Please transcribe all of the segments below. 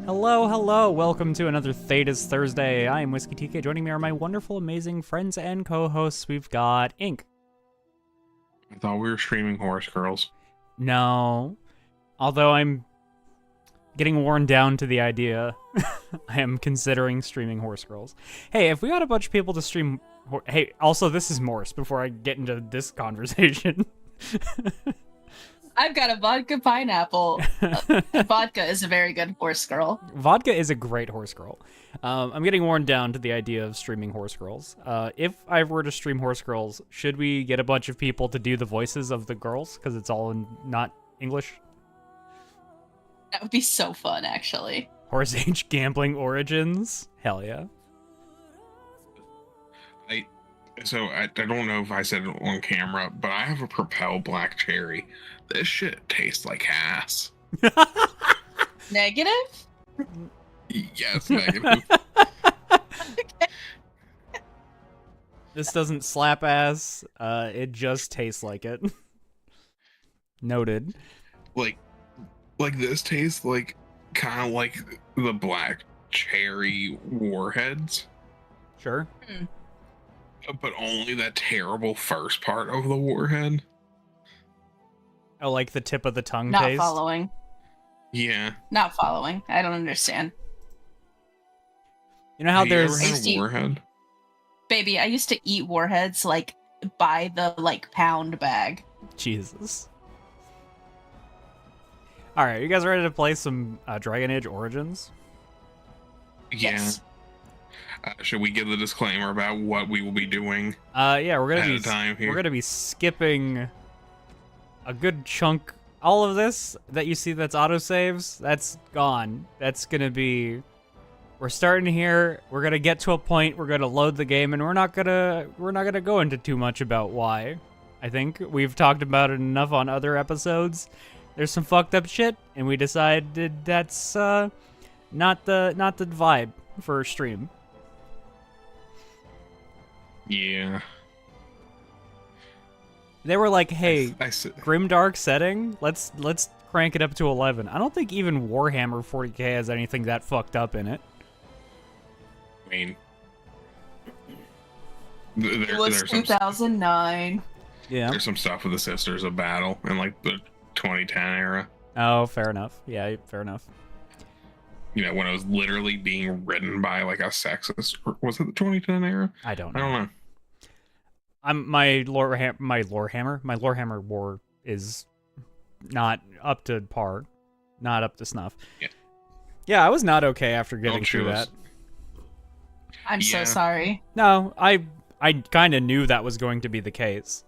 Hello, hello, welcome to another Thedas Thursday. I am Whisky TK. Joining me are my wonderful, amazing friends and co-hosts. We've got Ink. I thought we were streaming Horse Girls. No. Although I'm getting worn down to the idea, I am considering streaming Horse Girls. Hey, if we got a bunch of people to stream... Hey, also, this is Morse, before I get into this conversation. I've got a vodka pineapple. Vodka is a very good horse girl. Vodka is a great horse girl. I'm getting worn down to the idea of streaming Horse Girls. If I were to stream Horse Girls, should we get a bunch of people to do the voices of the girls? Because it's all in not English? That would be so fun, actually. Horse Age Gambling Origins? Hell yeah. I don't know if I said it on camera, but I have a Propel Black Cherry. This shit tastes like ass. Negative? Yes, negative. Okay. This doesn't slap ass. It just tastes like it. Noted. Like this tastes like kind of like the Black Cherry Warheads. Sure. But only that terrible first part of the warhead. Oh, like the tip of the tongue Not taste? following. Yeah. Not following. I don't understand. You know how Have you there's... ever had a warhead? Baby, I used to eat warheads, like, by the, pound bag. Jesus. Alright, you guys ready to play some Dragon Age Origins? Yeah. Yes. Should we give the disclaimer about what we will be doing? Yeah, we're Ahead of time here. we're gonna be skipping a good chunk. All of this that you see that's autosaves, that's gone. That's gonna be... We're starting here, we're gonna get to a point, we're gonna load the game, and we're not gonna go into too much about why. I think we've talked about it enough on other episodes. There's some fucked up shit, and we decided that's not the vibe for a stream. Yeah. They were like, "Hey, I grimdark setting. Let's crank it up to 11." I don't think even Warhammer 40K has anything that fucked up in it. mean, It was there's some 2009. Yeah. there's some stuff with the Sisters of Battle in like the 2010 era. Oh, fair enough. Yeah, fair enough. You know, when it was literally being written by like a sexist. Or was it the 2010 era? I don't I know. don't know. My Lorehammer war is not up to par, not up to snuff. Yeah. Yeah, I was not okay after getting Don't through chew that. us. I'm so Yeah. sorry. No, I kind of knew that was going to be the case,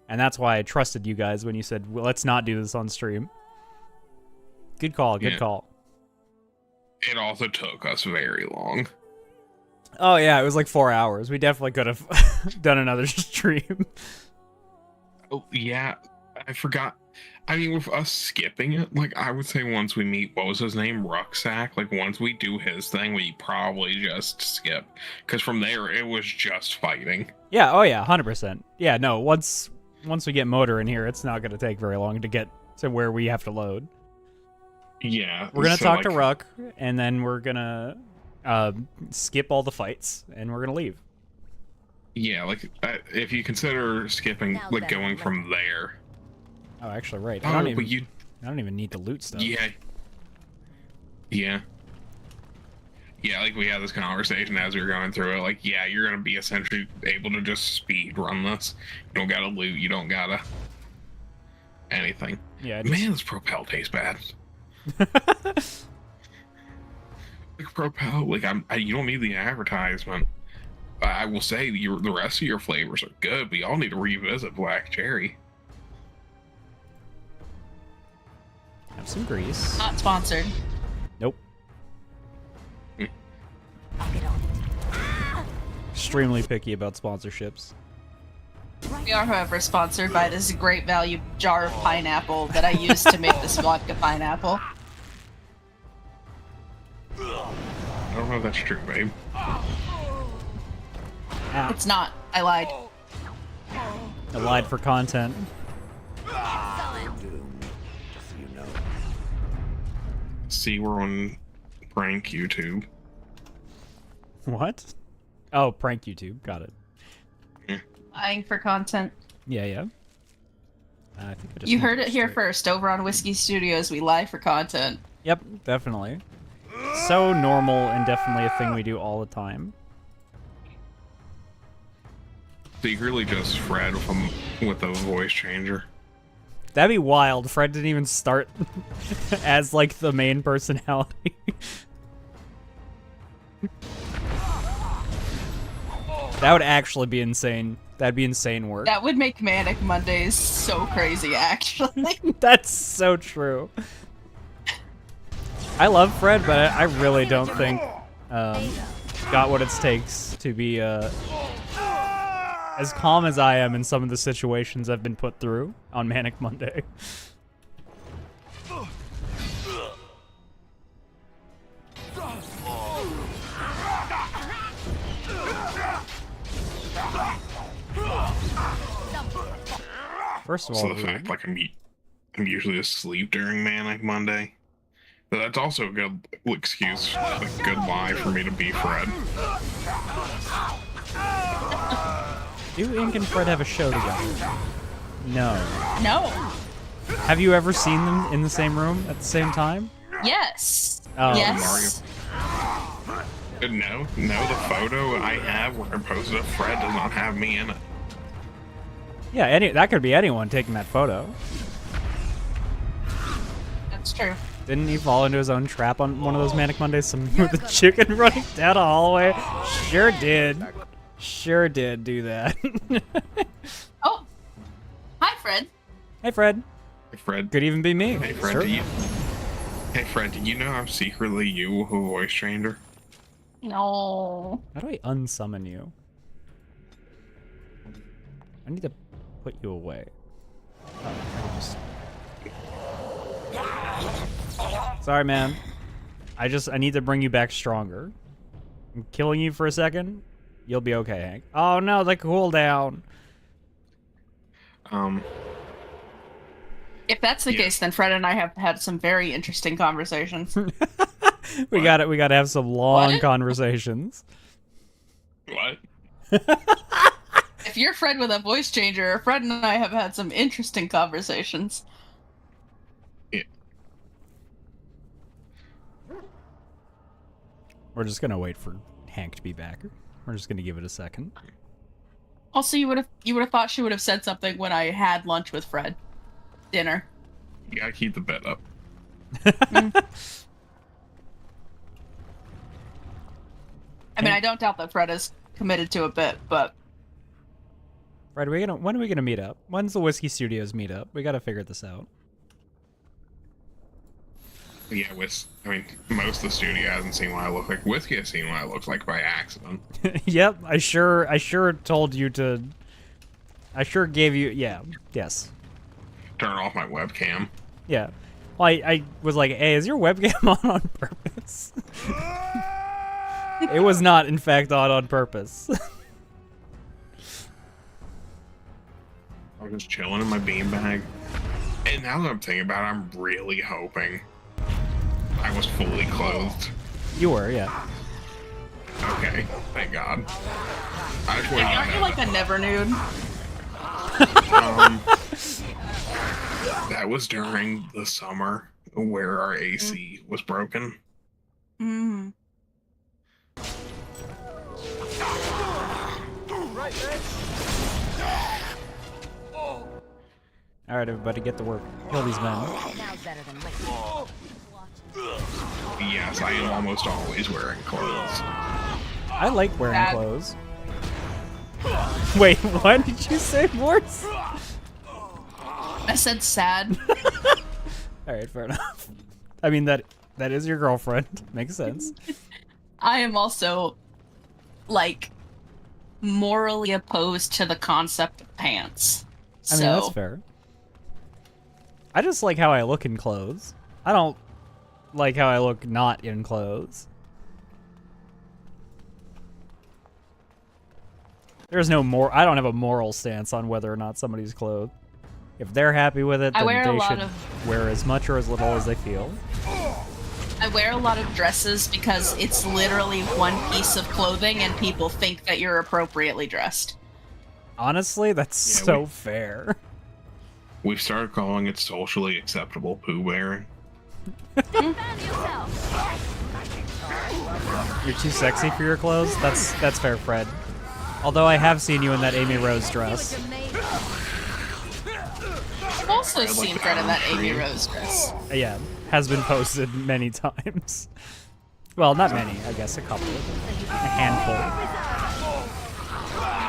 and that's why I trusted you guys when you said, well, "Let's not do this on stream." Good call. Good Yeah. call. It also took us very long. Oh yeah, it was like 4 hours. We definitely could have done another stream. Oh yeah, I forgot. I mean, with us skipping it, like I would say once we meet, what was his name, Rucksack. Like once we do his thing, we probably just skip, because from there it was just fighting. Yeah. Oh yeah. 100%. Yeah. No. Once we get Motor in here, it's not going to take very long to get to where we have to load. Yeah, We're gonna so, talk to like, Ruck, and then we're gonna skip all the fights, and we're gonna leave. Yeah, like if you consider skipping, Now like then, going from there. Oh, actually, right. Oh, I don't but even. you. I don't even need to loot stuff. Yeah. Yeah. Yeah, like we had this conversation as we were going through it. Like, yeah, you're gonna be essentially able to just speed run this. You don't gotta loot. You don't gotta anything. Yeah. Man, this Propel tastes bad. Like Propel, like you don't need the advertisement. I will say the rest of your flavors are good, but y'all need to revisit Black Cherry. Have some grease. Not sponsored. Nope. I'll get on it. Extremely picky about sponsorships. We are, however, sponsored by this great value jar of pineapple that I used to make this vodka pineapple. I don't know if that's true, babe. Ow. It's not. I lied. I lied for content. See, we're on Prank YouTube. What? Oh, prank YouTube. Got it. Eyeing for content. Yeah, yeah. I think I just You went heard it here straight. first. Over on Whisky Studios, we lie for content. Yep, definitely. So normal and definitely a thing we do all the time. Secretly just Fred with a voice changer. That'd be wild. Fred didn't even start as like the main personality. That would actually be insane. That'd be insane work. That would make Manic Mondays so crazy, actually. That's so true. I love Fred, but I really don't think got what it takes to be as calm as I am in some of the situations I've been put through on Manic Monday. First of all, So the fact like I'm usually asleep during Manic Monday. But that's also a good excuse, a good lie for me to be Fred. do Ink and Fred have a show together? No. No. Have you ever seen them in the same room at the same time? Yes. Oh. Yes. No, the photo I have where I posted of Fred does not have me in it. Yeah, that could be anyone taking that photo. That's true. Didn't he fall into his own trap on one of those Manic Mondays? With the chicken running down a hallway? Sure did. Sure did do that. Oh. Hi, Fred. Hey, Fred. Hey, Fred. Could even be me. Hey, Fred. Sure. Hey, Fred. Do you know I'm secretly you who voice changer? No. How do I unsummon you? I need to put you away. Oh, I just... Sorry, man. I need to bring you back stronger. I'm killing you for a second. You'll be okay, Hank. Oh no, the cooldown. If that's the case, then Fred and I have had some very interesting conversations. we gotta have some long What? conversations. What? If you're Fred with a voice changer, Fred and I have had some interesting conversations. Yeah. We're just gonna wait for Hank to be back. We're just gonna give it a second. Also, you would have thought she would have said something when I had lunch with Fred. Dinner. You gotta keep the bet up. I mean, I don't doubt that Fred is committed to a bit, but Fred, when are we gonna meet up? When's the Whisky Studios meet up? We gotta figure this out. Yeah, most of the studio hasn't seen what I look like. Whisky has seen what I look like by accident. Yep, I sure told you to. I sure gave you. Yeah, yes, Turn off my webcam. yeah. Well, I was like, hey, is your webcam on purpose? It was not, in fact, on purpose. I was just chilling in my beanbag. And now that I'm thinking about it, I'm really hoping I was fully clothed. You were, yeah. Okay, thank God. I just yeah, aren't you wanted like a never nude? that was during the summer where our AC was broken. Mm. All right, everybody, get to work. Kill these men. Now's better than later. Yes, I am almost always wearing clothes. I like wearing Bad. clothes. Wait, what did you say, Morse? I said sad. All right, fair enough. I mean that is your girlfriend. Makes sense. I am also, like, morally opposed to the concept of pants. I mean, that's fair. I just like how I look in clothes. I don't like how I look not in clothes. There's no more. I don't have a moral stance on whether or not somebody's clothed. If they're happy with it, I then wear a they lot should of- wear as much or as little as they feel. I wear a lot of dresses because it's literally one piece of clothing and people think that you're appropriately dressed. Honestly, that's Yeah, so fair. We've started calling it socially acceptable poo wearing. You're too sexy for your clothes? That's fair, Fred. Although I have seen you in that Amy Rose dress. I've also like seen the Fred in that orange Amy tree. Rose dress. Yeah, has been posted many times. Well, not many, I guess, a couple. A handful.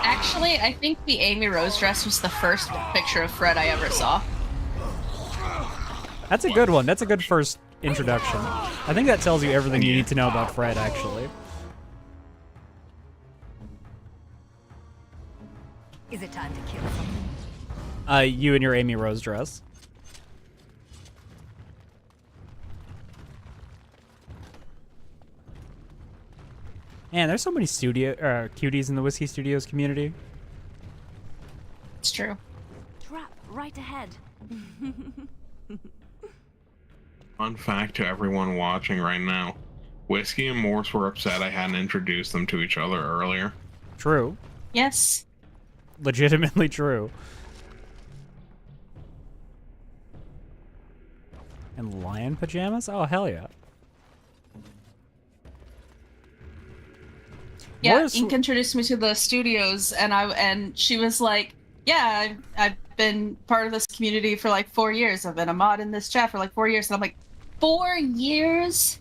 Actually, I think the Amy Rose dress was the first picture of Fred I ever saw. That's a good one. That's a good first introduction. I think that tells you everything you need to know about Fred, actually. Is it time to kill something? You and your Amy Rose dress. Man, there's so many cuties in the Whiskey Studios community. It's true. Trap right ahead. Fun fact to everyone watching right now. Whisky and Morse were upset I hadn't introduced them to each other earlier. True. Yes. Legitimately true. And lion pajamas? Oh, hell yeah. Yeah, Morse- Ink introduced me to the studios, and she was like, "Yeah, I've been part of this community for like 4 years. I've been a mod in this chat for like 4 years." And I'm like, 4 years?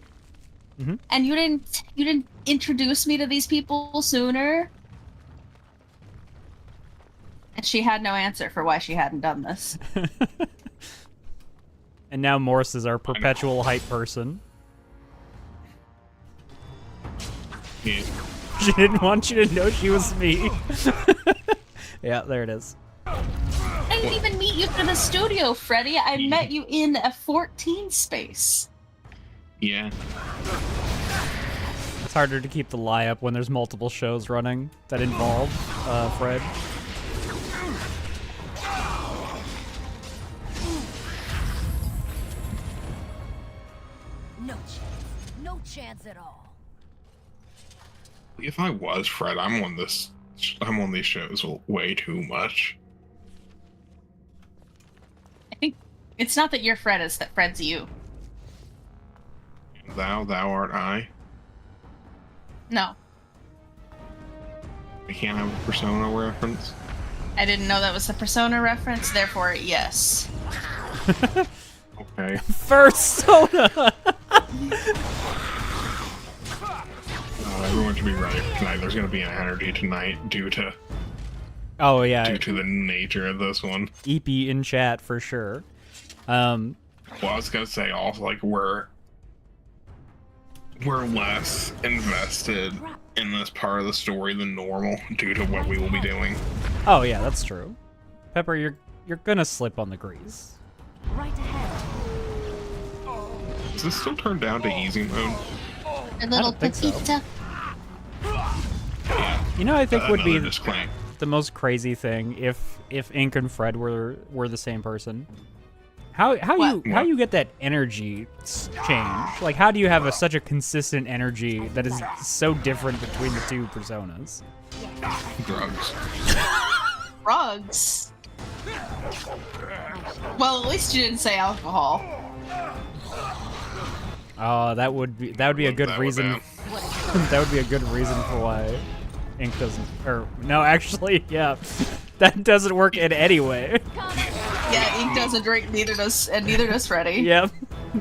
Mhm. And you didn't introduce me to these people sooner? And she had no answer for why she hadn't done this. And now Morse is our perpetual hype person. Yeah. She didn't want you to know she was me. Yeah, there it is. I didn't even meet you through the studio, Freddy. I met you in a 14 space. Yeah. It's harder to keep the lie up when there's multiple shows running that involve Fred. No chance. No chance at all. If I was Fred, I'm on these shows way too much. I think it's not that you're Fred, it's that Fred's you. Thou art I. No. I can't have a Persona reference. I didn't know that was the Persona reference, therefore, yes. Okay. Persona! Everyone should be ready for tonight. There's going to be an energy tonight due to Oh, yeah. the nature of this one. EP in chat for sure. Well, I was going to say also, like, we're less invested in this part of the story than normal due to what we will be doing. Oh, yeah, that's true. Pepper, you're gonna slip on the grease. Right ahead. Is this still turned down to easy mode? A little don't think so. petita. Yeah. You know, I think would be Another disclaim. the most crazy thing if Ink and Fred were the same person. How you get that energy change? Like, how do you have such a consistent energy that is so different between the two personas? Drugs. Drugs. Well, at least you didn't say alcohol. Oh, that would be a good That reason. would That would be a good reason for why Ink doesn't. Or no, actually, yeah, that doesn't work in any way. Yeah, Ink doesn't drink, neither does Freddy. Yep,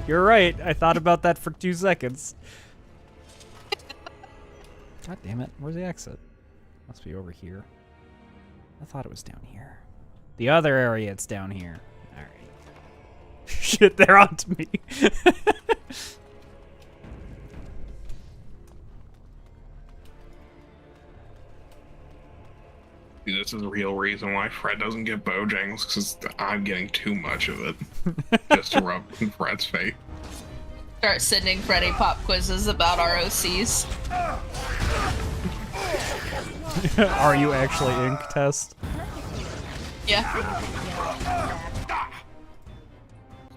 you're right. I thought about that for 2 seconds. God damn it! Where's the exit? Must be over here. I thought it was down here. The other area, it's down here. All right. Shit, they're onto me. See, this is the real reason why Fred doesn't get Bojangles, because I'm getting too much of it. Just to rub in Fred's face. Start sending Freddy pop quizzes about ROCs. Are you actually Ink test? Yeah.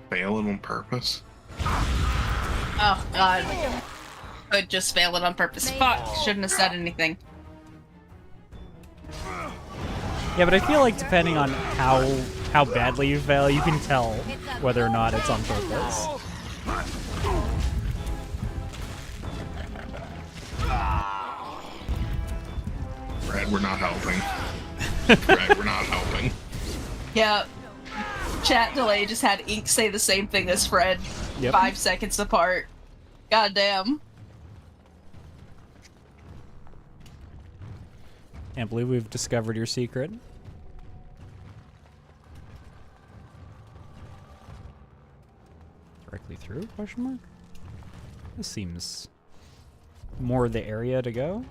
Fail it on purpose. Oh god. I just failed it on purpose. Fuck. Shouldn't have said anything. Yeah, but I feel like depending on how badly you fail, you can tell whether or not it's on purpose. Fred, we're not helping. Fred, we're not helping. Yeah. Chat delay just had Ink say the same thing as Fred. Yep. 5 seconds apart. Goddamn. Can't believe we've discovered your secret. Directly through? Question mark. This seems more the area to go.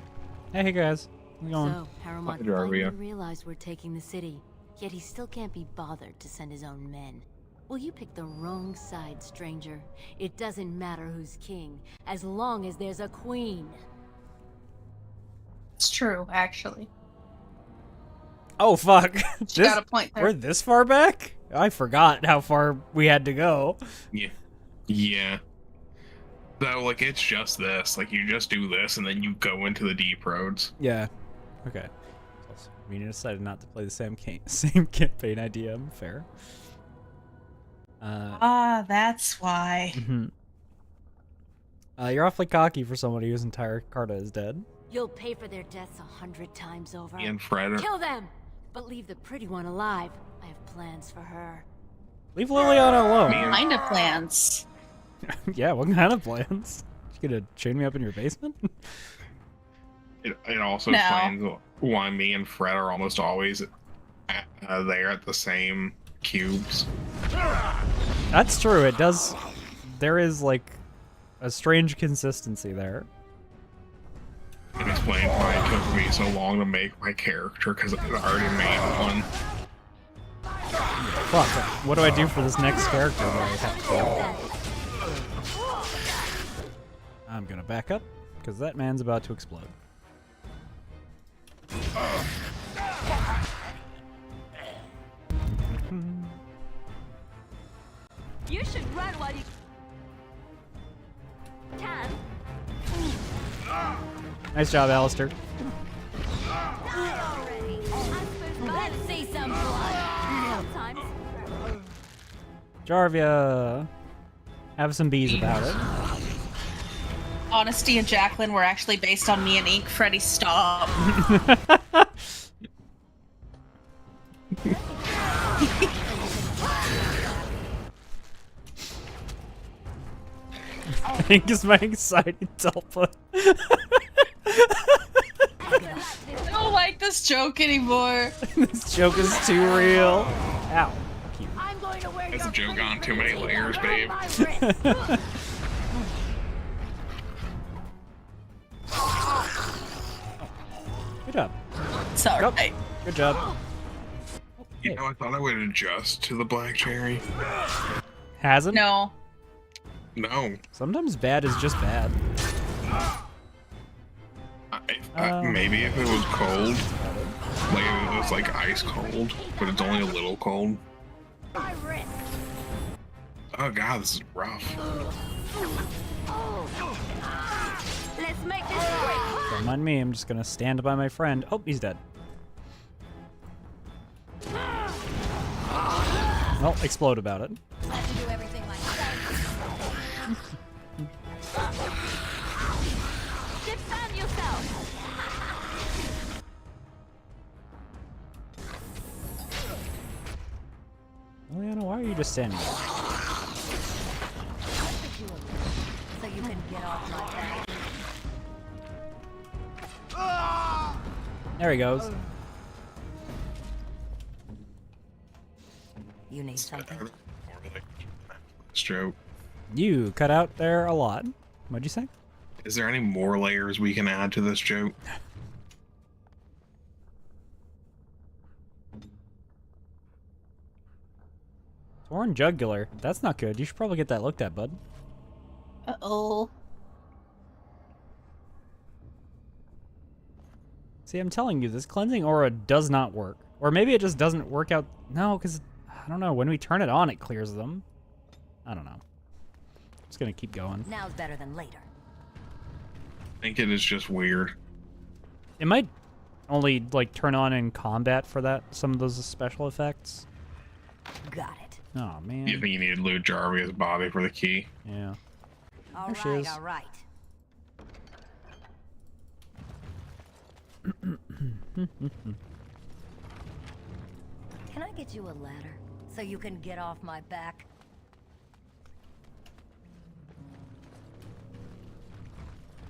Hey guys, how's it going? So, Harrowmont Jarvia. finally realized we're taking the city, yet he still can't be bothered to send his own men. Well, you picked the wrong side, stranger. It doesn't matter who's king, as long as there's a queen. It's true, actually. Oh fuck! She got a point there. We're this far back? I forgot how far we had to go. Yeah. Yeah. So, like, it's just this. Like, you just do this, and then you go into the deep roads. Yeah. Okay. We decided not to play the same campaign idea. I'm fair. That's why. You're awfully cocky for somebody whose entire Carta is dead. You'll pay for their deaths 100 times over. Me and Fred are... Kill them! But leave the pretty one alive. I have plans for her. Leave Liliana alone. Me and- Kind of plans. Yeah, what kind of plans? You gonna chain me up in your basement? It also No. explains why me and Fred are almost always there at the same cubes. That's true. It does. There is like a strange consistency there. It explains why it took me so long to make my character, because I already made one. Fuck. What do I do for this next character that I have to do? I'm gonna back up because that man's about to explode. You should run while you can. Nice job, Alistair. Let's see some blood. Sometimes. Jarvia. Have some bees about it. Honesty and Jacqueline were actually based on me and Ink. Freddy, stop. I think is my excited Delpa. I don't like this joke anymore. This joke is too real. Ow. Cute. I'm going to wear Has the your joke on too many layers, babe? my wrist. Good job. Sorry. Nope. Good job. You know, I thought I would adjust to the black cherry. Hasn't? No. No. Sometimes bad is just bad. Maybe if it was cold. Like, if it was, like, ice cold, but it's only a little cold. My wrist. Oh god, this is rough. Let's make this quick. Don't mind me, I'm just gonna stand by my friend. Oh, he's dead. Well, explode about it. I have to do everything myself. Defend yourself. Liliana, why are you just standing there? So you can get off my back. There he goes. You need something? Stroke. You cut out there a lot. What'd you say? Is there any more layers we can add to this joke? Torn jugular. That's not good. You should probably get that looked at, bud. Uh-oh. See, I'm telling you, this cleansing aura does not work. Or maybe it just doesn't work out. No, because, I don't know, when we turn it on, it clears them. I don't know. It's gonna keep going. Now's better than later. I think it is just weird. It might only like turn on in combat for that. Some of those special effects. Got it. Oh man. You think you need to loot Jarvia's body for the key? Yeah. All There she right, is. all right. Can I get you a ladder so you can get off my back?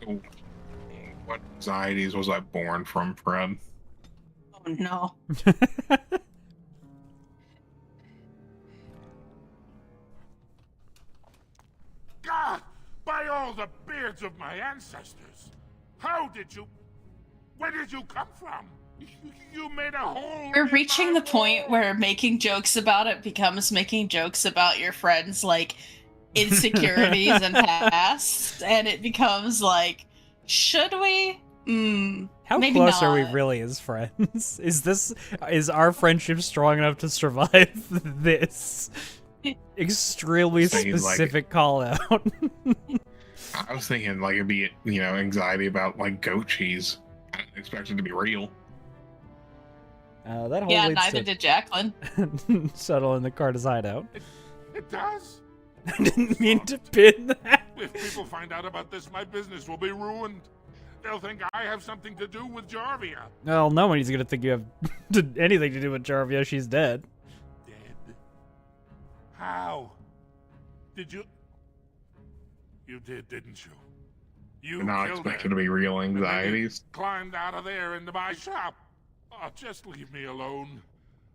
Oh, what anxieties was I born from, Fred? Oh no. God, by all the beards of my ancestors! How did you... Where did you come from? You made a hole. We're in reaching my the point wall. where making jokes about it becomes making jokes about your friends' like insecurities and past, and it becomes like, should we? How Maybe close are we not. really as friends? Is our friendship strong enough to survive this extremely Seems like specific call out? I was thinking like it'd be, you know, anxiety about like goat cheese. I didn't expect it to be real. That whole Yeah, leads neither to did Jacqueline. settle in the Carter's hideout. It does? I didn't mean to pin that. If people find out about this, my business will be ruined. They'll think I have something to do with Jarvia. Well, no one's gonna think you have anything to do with Jarvia. She's dead. Dead? How? Did you... You did, didn't you? You And not killed expected her. to be real And then you anxieties. climbed out of there into my shop. Oh, just leave me alone.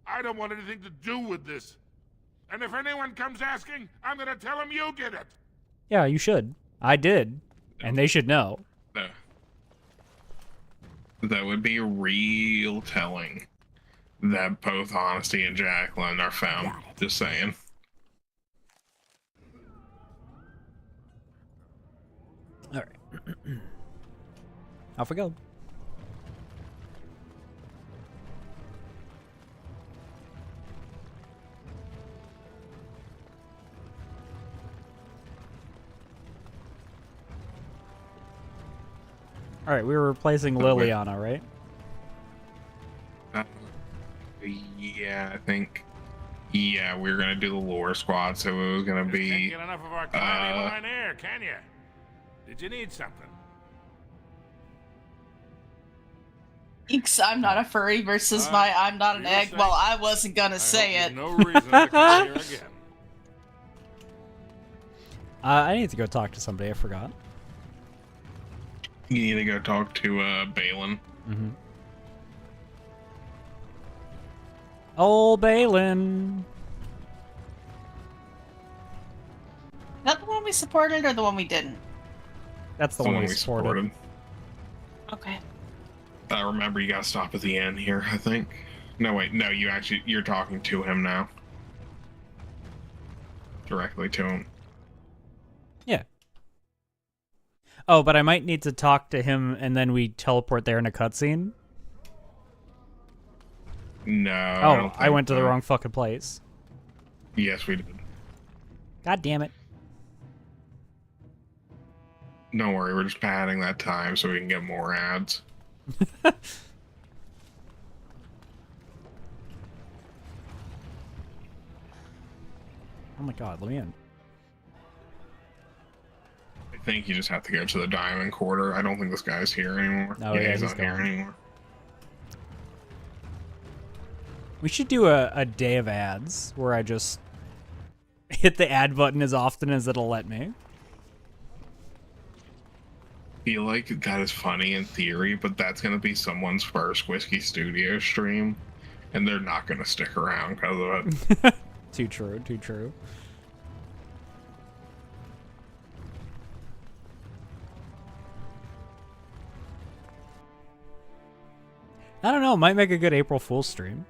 I don't want anything to do with this. And if anyone comes asking, I'm gonna tell them you did it. Yeah, you should. I did, and they should know. No. That would be real telling that both Honesty and Jacqueline are found. Got it. Just saying. All right. Off we go. All right, we were replacing Liliana, right? Yeah, I think. Yeah, we were gonna do the lore squad, so it was gonna Just can't be. get enough of our cloudy line air, can you? Did you need something? Thanks, I'm not a furry versus my I'm not an you're egg. safe. Well, I wasn't gonna say I it. hope there's no reason to come here again. I need to go talk to somebody. I forgot. You need to go talk to Balin. Mm-hmm. Old Balin. Is that the one we supported or the one we didn't? That's the one we supported. Okay. I remember you gotta stop at the end here, I think. No, wait, no, you're talking to him now. Directly to him. Yeah. Oh, but I might need to talk to him, and then we teleport there in a cutscene. No. Oh, I went to the wrong fucking place. Yes, we did. God damn it. Don't worry, we're just padding that time so we can get more ads. Oh my god, let me in. I think you just have to go to the Diamond Quarter. I don't think this guy's here anymore. Oh, yeah, he's he's not here gone. anymore. We should do a day of ads where I just hit the ad button as often as it'll let me. Feel like that is funny in theory, but that's gonna be someone's first Whisky Studio stream, and they're not gonna stick around because of it. Too true, too true. I don't know, might make a good April Fool's stream.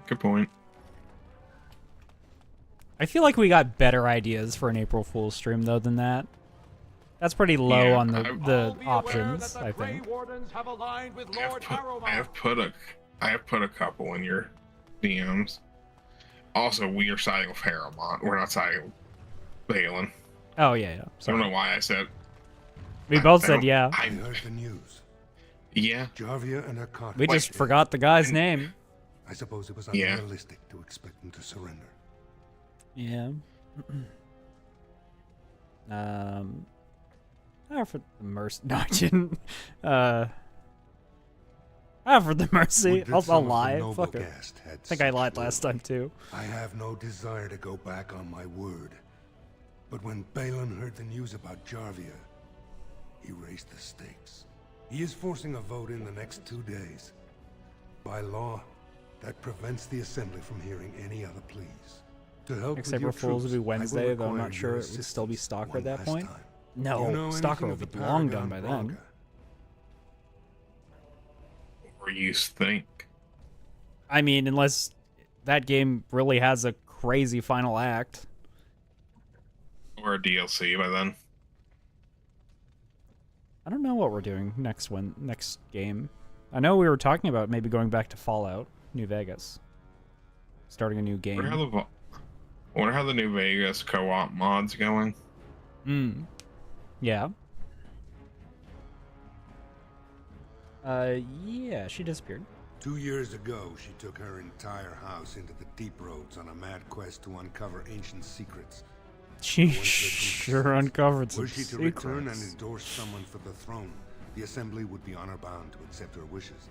Good point. I feel like we got better ideas for an April Fool's stream though than that. That's pretty low Yeah, on I'll the be options, aware I that the Grey think. Wardens have aligned with I have Lord put- Harrowmouth. I have put a couple in your DMs. Also, we are siding with Harrowmont. We're not siding Balin. Oh, yeah. I don't Sorry. know why I said. We both I said don't- yeah. I heard the news. Yeah. Jarvia and her cart. We just forgot the guy's name. I suppose it was Yeah. unrealistic to expect them to surrender. Yeah. For the mercy. No, I didn't. For the mercy. Would that I'll some of the lie. noble Fuck it. guest had I think I such lied last will. time too. I have no desire to go back on my word. But when Balin heard the news about Jarvia, he raised the stakes. He is forcing a vote in the next 2 days. By law, that prevents the Assembly from hearing any other pleas. To help Except with your for Fools troops, would be I will Wednesday, though I'm require not sure your it would still be assistance Stalker one at that last point. time. No, You know Stalker anything will of be the long Paragon done by then. Bronca? Or you think? I mean, unless that game really has a crazy final act. Or a DLC by then. I don't know what we're doing next game. I know we were talking about maybe going back to Fallout New Vegas, starting a new game. Wonder how the New Vegas co-op mod's going. Yeah. Yeah, she disappeared. 2 years ago, she took her entire house into the deep roads on a mad quest to uncover ancient secrets. She Once the sure truth uncovered Were some she to return and secrets. endorse someone for the throne, the Assembly would be honor-bound to accept her wishes.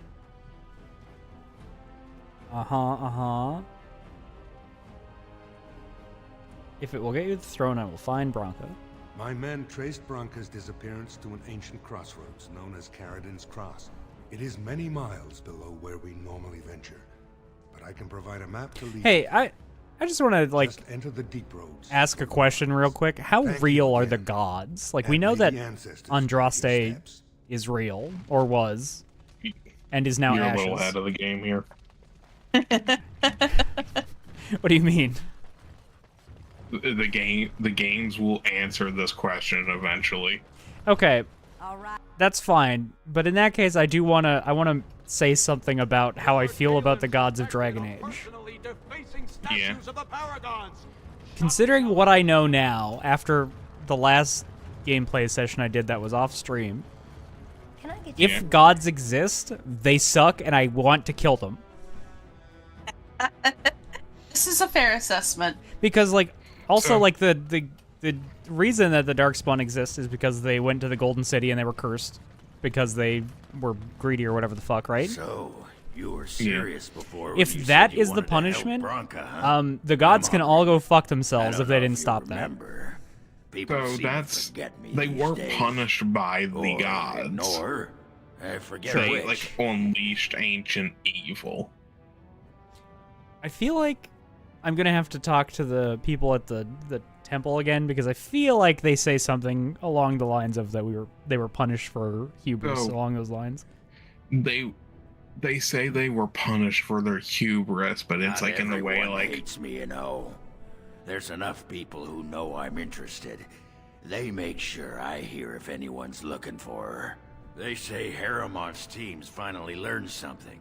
If it will get you the throne, I will find Bronco. My men traced Bronca's disappearance to an ancient crossroads known as Caradin's Cross. It is many miles below where we normally venture, but I can provide a map to lead. Hey, I just want to like Just enter the deep roads. ask a question real quick. How Thank you real are the again. gods? Like, we And know may that the ancestors guide your Andraste steps. is real, or was, and is now You're ashes. a little ahead of the game here. What do you mean? The games will answer this question eventually. Okay, All right. that's fine. But in that case, I wanna say something about how I feel about the gods of Dragon Age. Yeah. Considering what I know now, after the last gameplay session I did that was off stream, Can I get you? if Yeah. gods exist, they suck, and I want to kill them. This is a fair assessment. Because, like, also, So- like, the reason that the Darkspawn exists is because they went to the Golden City and they were cursed because they were greedy or whatever the fuck, right? So, you were serious before If when you that said you is the wanted to help punishment, Bronca, huh? the gods I'm can all hungry. go fuck I themselves don't if they know didn't you stop that. remember. People So seem to that's forget me they these were days. punished by the Or gods. Ignore. I forget They which. like unleashed ancient evil. I feel like I'm gonna have to talk to the people at the temple again because I feel like they say something along the lines of that they were punished for hubris, Oh. along those lines. They say they were punished for their hubris, but it's Not like in the way everyone like hates me, you know. There's enough people who know I'm interested. They make sure I hear if anyone's looking for her. They say Haramont's team's finally learned something,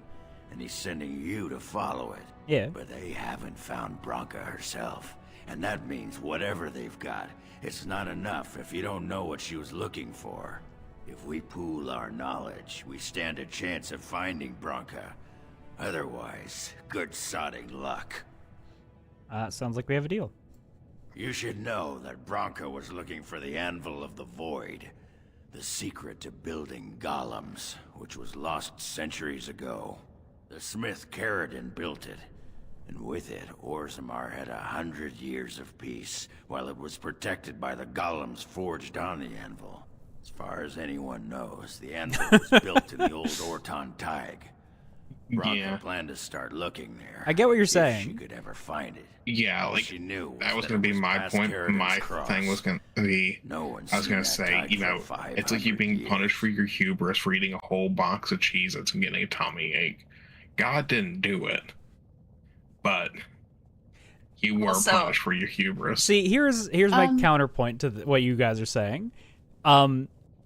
and he's sending you to follow it. Yeah. But they haven't found Bronca herself, and that means whatever they've got, it's not enough if you don't know what she was looking for. If we pool our knowledge, we stand a chance of finding Bronca. Otherwise, good sodding luck. Sounds like we have a deal. You should know that Bronca was looking for the Anvil of the Void, the secret to building golems, which was lost centuries ago. The smith Caradin built it, and with it, Orzammar had 100 years of peace, while it was protected by the golems forged on the anvil. As far as anyone knows, the anvil was built in the old Orton Tig. Bronca Yeah. planned to start looking there. I get what you're if saying. she could ever find it. yeah, All like she knew that was that gonna it be my past point. Caradin's My cross. thing was gonna be No one's I was seen gonna that say, Tig you for know, it's like you 500 being years. punished for your hubris for eating a whole box of Cheez-Its and getting a tummy ache. God didn't do it, but you were Also- punished for your hubris. See, here's my Um, counterpoint to what you guys are saying.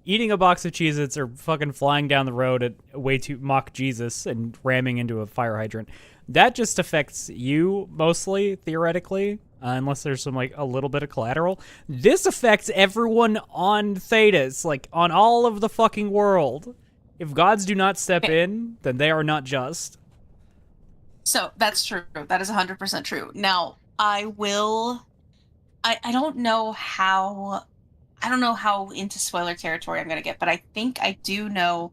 Eating a box of Cheez-Its or fucking flying down the road at way too mock Jesus and ramming into a fire hydrant. That just affects you mostly, theoretically. unless there's some like a little bit of collateral. This affects everyone on Thedas, like on all of the fucking world. If gods do not step in, then they are not just. So that's true. That is 100% true. Now, I don't know how into spoiler territory I'm going to get, but I think I do know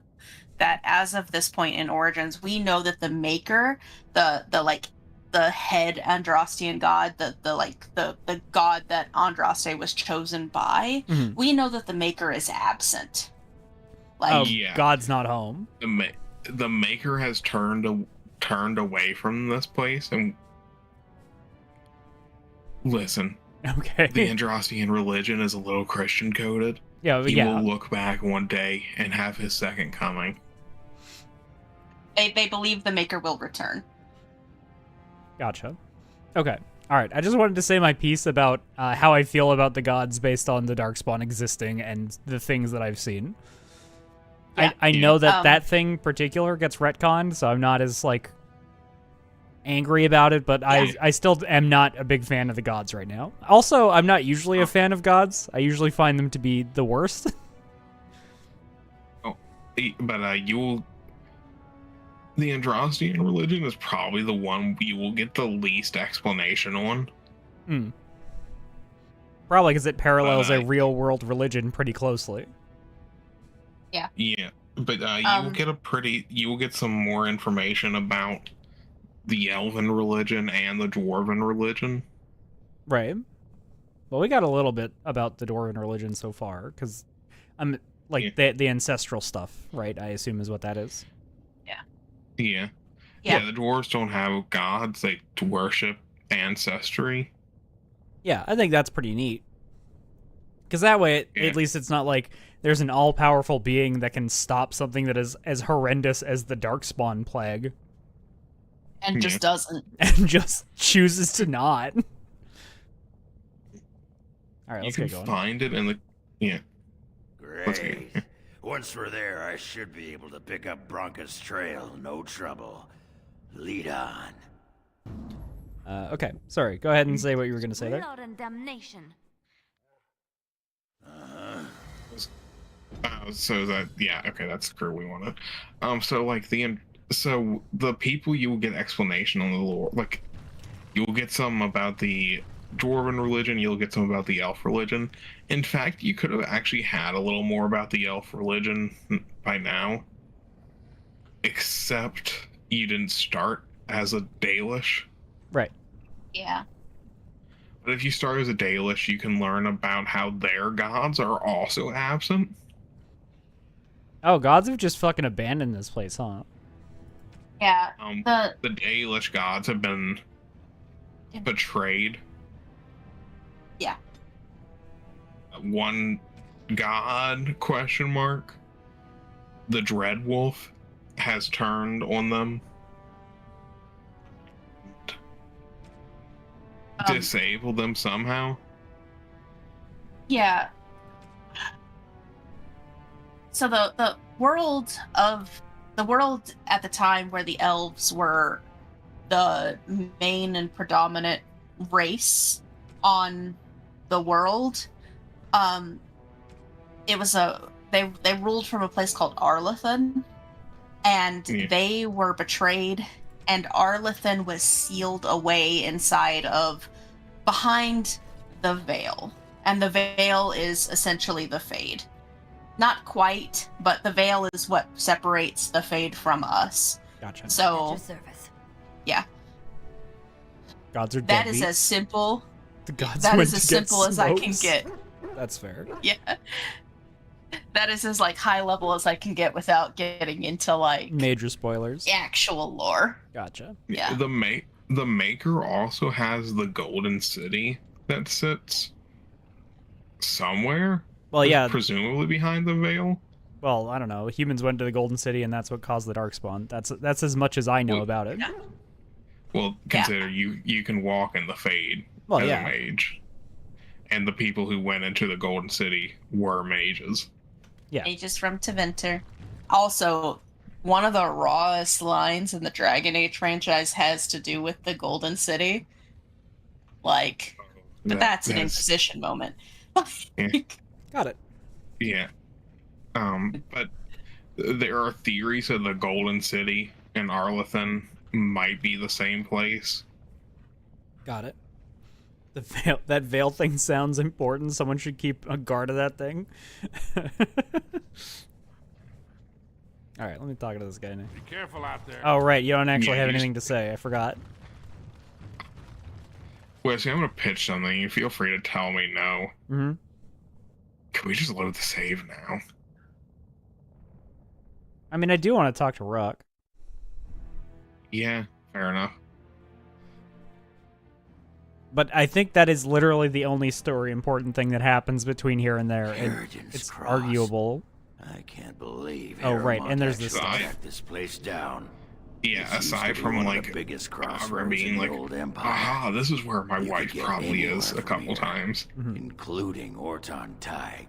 that as of this point in Origins, we know that the Maker, the head Andrastian god, the god that Andraste was chosen by, we know that the Maker is absent. Like, God's not home. The Maker has turned away from this place, and listen. Okay. The Andrastian religion is a little Christian coded. Yeah, He will look back one day and have his second coming. They believe the Maker will return. Gotcha. Okay. All right. I just wanted to say my piece about how I feel about the gods based on the Darkspawn existing and the things that I've seen. Yeah. I know that that thing in particular gets retconned, so I'm not as, like, angry about it, but I still am not a big fan of the gods right now. Also, I'm not usually a fan of gods. I usually find them to be the worst. But the Andrastian religion is probably the one you will get the least explanation on. Probably because it parallels a real-world religion pretty closely. Yeah. But you will get some more information about the Elven religion and the Dwarven religion. Right. Well, we got a little bit about the Dwarven religion so far, because I'm the ancestral stuff, right? I assume is what that is. Yeah, the dwarves don't have gods; they worship ancestry. Yeah, I think that's pretty neat. Because that way, at least it's not like there's an all-powerful being that can stop something that is as horrendous as the Darkspawn plague. And just doesn't. And just chooses to not. All right, let's get going. You can find it in the... Yeah. Great. Once we're there, I should be able to pick up Bronca's trail. No trouble. Lead on. Okay, sorry. Go ahead and say what you were going to say there. Blood and damnation. So that... Yeah, okay, that's the crew we wanted. So the people you will get explanation on the lore, like, you'll get some about the Dwarven religion, you'll get some about the Elf religion. In fact, you could have actually had a little more about the Elf religion by now, except you didn't start as a Dalish. Right. Yeah. But if you start as a Dalish, you can learn about how their gods are also absent. Oh, gods have just fucking abandoned this place, huh? Yeah. The Dalish gods have been betrayed. Yeah. One god, question mark, the Dreadwolf, has turned on them. Disabled them somehow. Yeah. So the world at the time where the elves were the main and predominant race on the world, it was they ruled from a place called Arlathan, and they were betrayed, and Arlathan was sealed away behind the veil, and the veil is essentially the Fade. Not quite, but the veil is what separates the Fade from us. Gotcha. So, yeah. Gods are dead. That is as simple. The gods that went is as to get simple as I can smokes. get. That's fair. Yeah. That is as like high level as I can get without getting into like major spoilers. Actual lore. Gotcha. Yeah. The Maker also has the Golden City that sits somewhere. Well, yeah. Presumably behind the veil. Well, I don't know. Humans went to the Golden City, and that's what caused the Darkspawn. That's as much as I know about it. Well, consider you can walk in the Fade as a mage. And the people who went into the Golden City were mages. Yeah. Mages from Tevinter. Also, one of the rawest lines in the Dragon Age franchise has to do with the Golden City. Like, but that's an Inquisition moment. Yeah. Got it. Yeah. But there are theories that the Golden City and Arlathan might be the same place. Got it. The veil, that veil thing sounds important. Someone should keep a guard of that thing. All right, let me talk to this guy now. Be careful out there. Oh, right, you don't actually Yeah, have you anything to say. I forgot. Wesley, I'm gonna pitch something. You feel free to tell me no. Mm-hmm. Can we just load the save now? I mean, I do want to talk to Ruck. Yeah, fair enough. But I think that is literally the only story important thing that happens between here and there. And it's arguable. I can't believe. Oh, right, and there's this actually stuff. tracked this place down. Yeah, This used aside to be from one of like the biggest Agra crossroads being in like, the old empire, aha, this is where my You could wife get probably anywhere is a from couple here. times. including Orton Tig.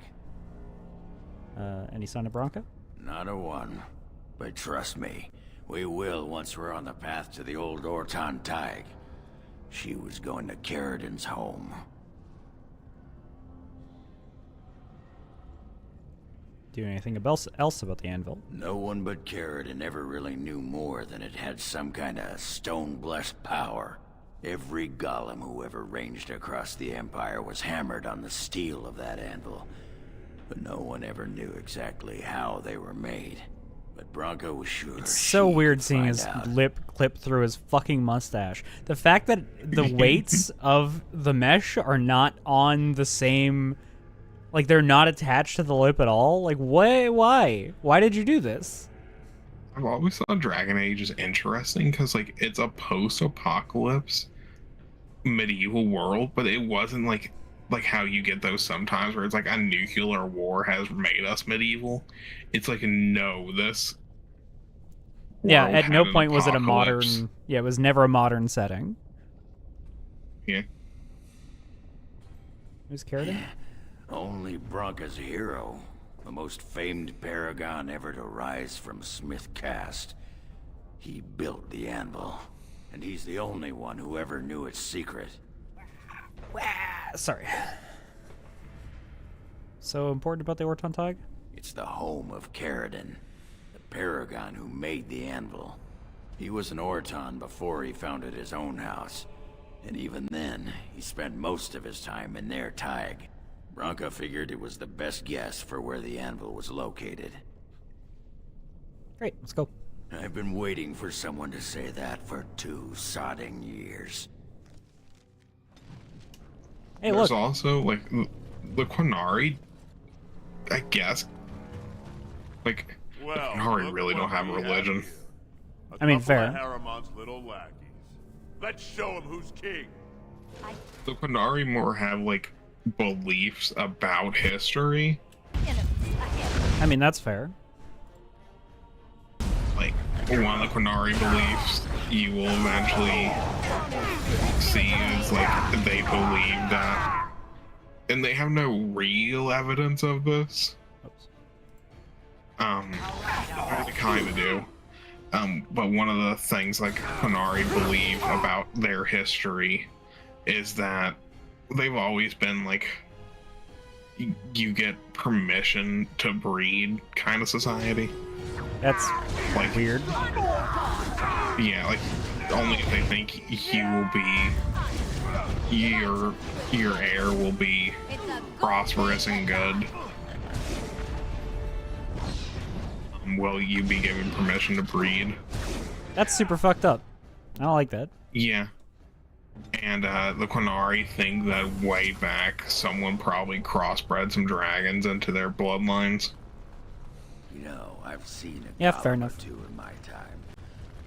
Any sign of Bronca? Not a one. But trust me, we will once we're on the path to the old Orton Tig. She was going to Carradin's home. Do you know anything else about the anvil? No one but Carradin ever really knew more than it had some kind of stone-blessed power. Every golem who ever ranged across the Empire was hammered on the steel of that anvil. But no one ever knew exactly how they were made. But Bronco was sure. It's so she weird could seeing find his out. lip clip through his fucking mustache. The fact that the weights of the mesh are not on the same... Like, they're not attached to the lip at all? Like, why? Why did you do this? I've always thought Dragon Age is interesting because, like, it's a post-apocalypse medieval world, but it wasn't like how you get those sometimes where it's like a nuclear war has made us medieval. It's like, no, this Yeah, world at no had an point was it a apocalypse. modern... Yeah, it was never a modern setting. Yeah. Who's Carradin? Only Bronca's hero, the most famed paragon ever to rise from Smith Cast. He built the anvil, and he's the only one who ever knew its secret. Sorry. So important about the Orton Tig? It's the home of Carradin, the paragon who made the anvil. He was an Orton before he founded his own house, and even then, he spent most of his time in their Tig. Bronca figured it was the best guess for where the anvil was located. Great, let's go. I've been waiting for someone to say that for 2 sodding years. Hey, There's look. also like the Quinari, I guess. Like, the Quinari look really what don't have a we religion. here. A I mean, couple fair. of Harriman's little lackeys. Let's show him who's king. The Quinari more have like beliefs about history. I mean, that's fair. Like, one of the Quinari beliefs you will eventually see is like they believe that, and they have no real evidence of this. Oops. They kind of do. But one of the things like Quinari believe about their history is that they've always been like you get permission to breed kind of society. That's Like, weird. yeah, like only if they think you will be your heir will be prosperous and good will you be given permission to breed. That's super fucked up. I don't like that. Yeah. And the Quinari think that way back someone probably crossbred some dragons into their bloodlines. You know, I've seen a Yeah, fair golem enough. or two in my time.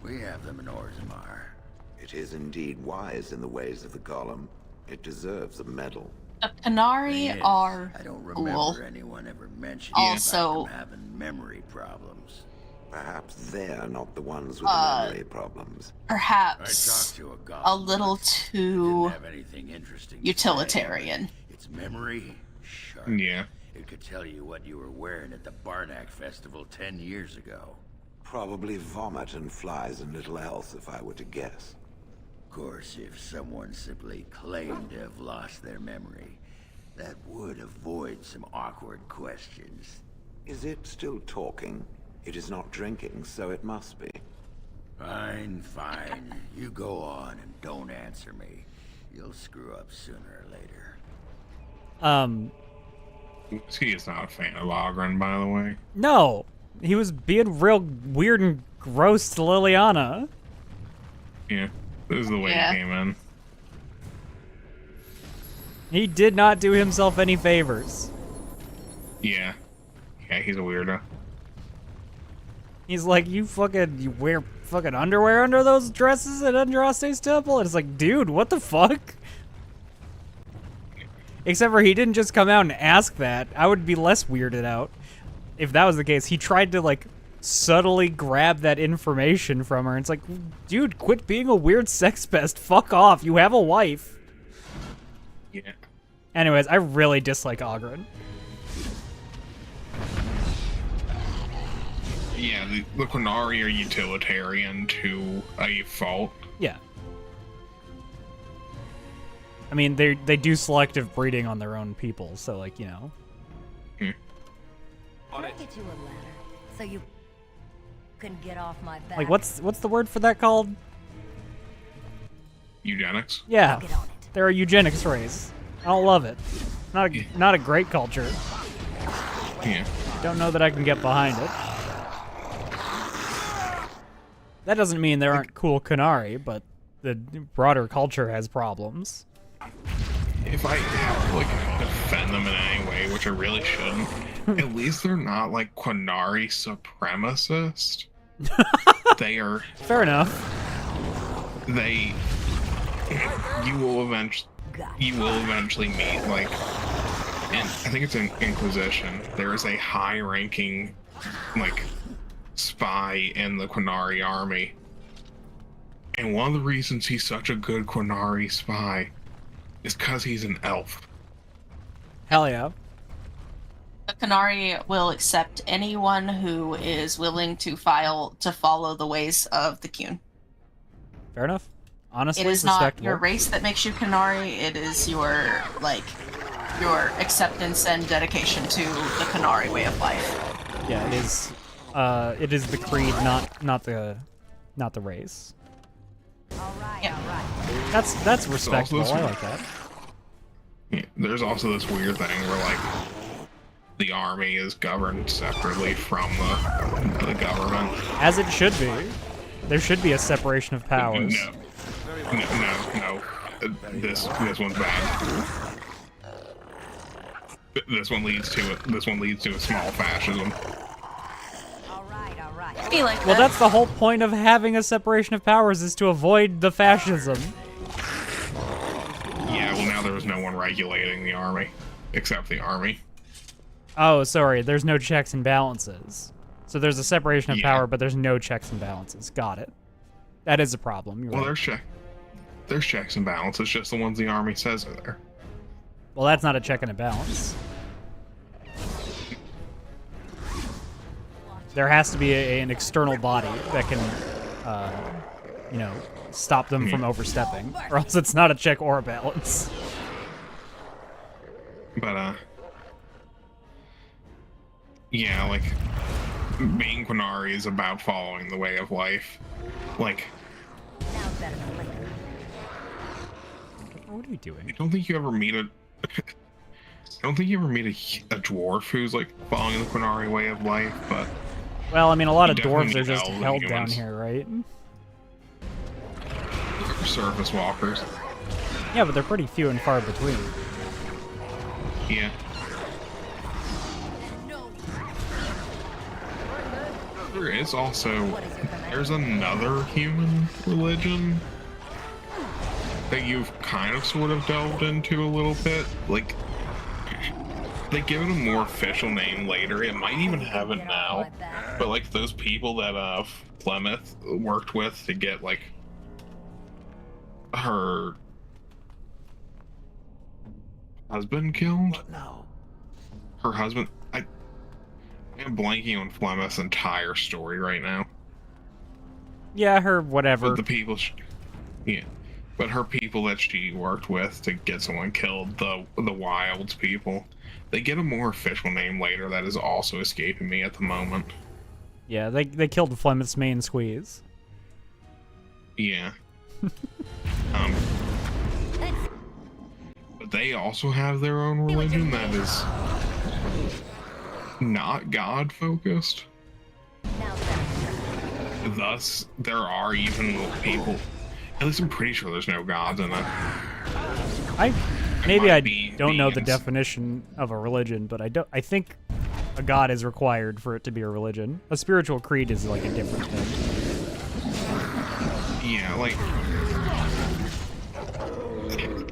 We have them in Orzammar. It is indeed wise in the ways of the golem. It deserves a medal. The Canary Yes, are I don't remember cool. anyone ever mentioning Also- about them having memory problems. Perhaps they're not the ones with the memory problems. I perhaps talked to a golem. a little once. too Didn't have anything interesting to utilitarian. say. Its memory, sharp. Yeah. It could tell you what you were wearing at the Barnack Festival 10 years ago. Probably vomit and flies and little else, if I were to guess. course, if someone simply claimed to have lost their memory, that would avoid some awkward questions. Is it still talking? It is not drinking, so it must be. Fine, fine. You go on and don't answer me. You'll screw up sooner or later. Whisky is not a fan of Ogren, by the way. No, he was being real weird and gross to Liliana. Yeah, this is the way he came in. He did not do himself any favors. Yeah. Yeah, he's a weirdo. He's like, you wear fucking underwear under those dresses at Andraste's temple? And it's like, dude, what the fuck? Except for he didn't just come out and ask that. I would be less weirded out if that was the case. He tried to, like, subtly grab that information from her. It's like, dude, quit being a weird sex pest. Fuck off. You have a wife. Yeah. Anyways, I really dislike Ogren. Yeah, the Qunari are utilitarian to a fault. Yeah. I mean, they do selective breeding on their own people, so, like, you know. Can I get you a ladder so you can get off my back? Like, what's the word for that called? Eugenics? Yeah, they're a eugenics race. I don't love it. Not a great culture. Yeah. Don't know that I can get behind it. That doesn't mean there aren't cool Qunari, but the broader culture has problems. If I have to, like, defend them in any way, which I really shouldn't, at least they're not, like, Qunari supremacist. They are... Fair enough. You will eventually meet, like... And I think it's in Inquisition. There is a high-ranking, like, spy in the Qunari army. And one of the reasons he's such a good Qunari spy is because he's an elf. Hell yeah. The Qunari will accept anyone who is willing to follow the ways of the Qun. Fair enough. Honestly, it is respectable. not your race that makes you Qunari. It is your acceptance and dedication to the Qunari way of life. Yeah, it is. It is the creed, not the race. All right. That's respectable. I like that. Yeah, there's also this weird thing where, like, the army is governed separately from the government. As it should be. There should be a separation of powers. No. This one's bad. This one leads to a small fascism. All right. Well, that's the whole point of having a separation of powers, is to avoid the fascism. Yeah, well, now there's no one regulating the army, except the army. Oh, sorry, there's no checks and balances. So there's a separation of power, but there's no checks and balances. Got it. That is a problem. You're right. There's checks and balances, just the ones the army says are there. Well, that's not a check and a balance. There has to be an external body that can, stop them from overstepping, or else it's not a check or a balance. But, yeah, like, being Qunari is about following the way of life. Like, what are you doing? I don't think you ever meet a dwarf who's, like, following the Qunari way of life, but... Well, I mean, a lot of you dwarves definitely are just need elves held and down humans. here, right? Surface walkers. Yeah, but they're pretty few and far between. Yeah. There is also... There's another human religion that you've kind of sort of delved into a little bit. Like, they give it a more official name later. It might even have it now. But, like, those people that Plymouth worked with to get, like, her husband killed? What now? Her husband... I'm blanking on Flemeth's entire story right now. Yeah, her whatever. But the people... Yeah. But her people that she worked with to get someone killed, the Wilds people, they get a more official name later that is also escaping me at the moment. Yeah, they killed Flemeth's main squeeze. Yeah. But they also have their own religion that is not God focused. Thus, there are even people. At least I'm pretty sure there's no gods in it. Maybe I don't know the definition of a religion, but I think a god is required for it to be a religion. A spiritual creed is like a different thing. Yeah, like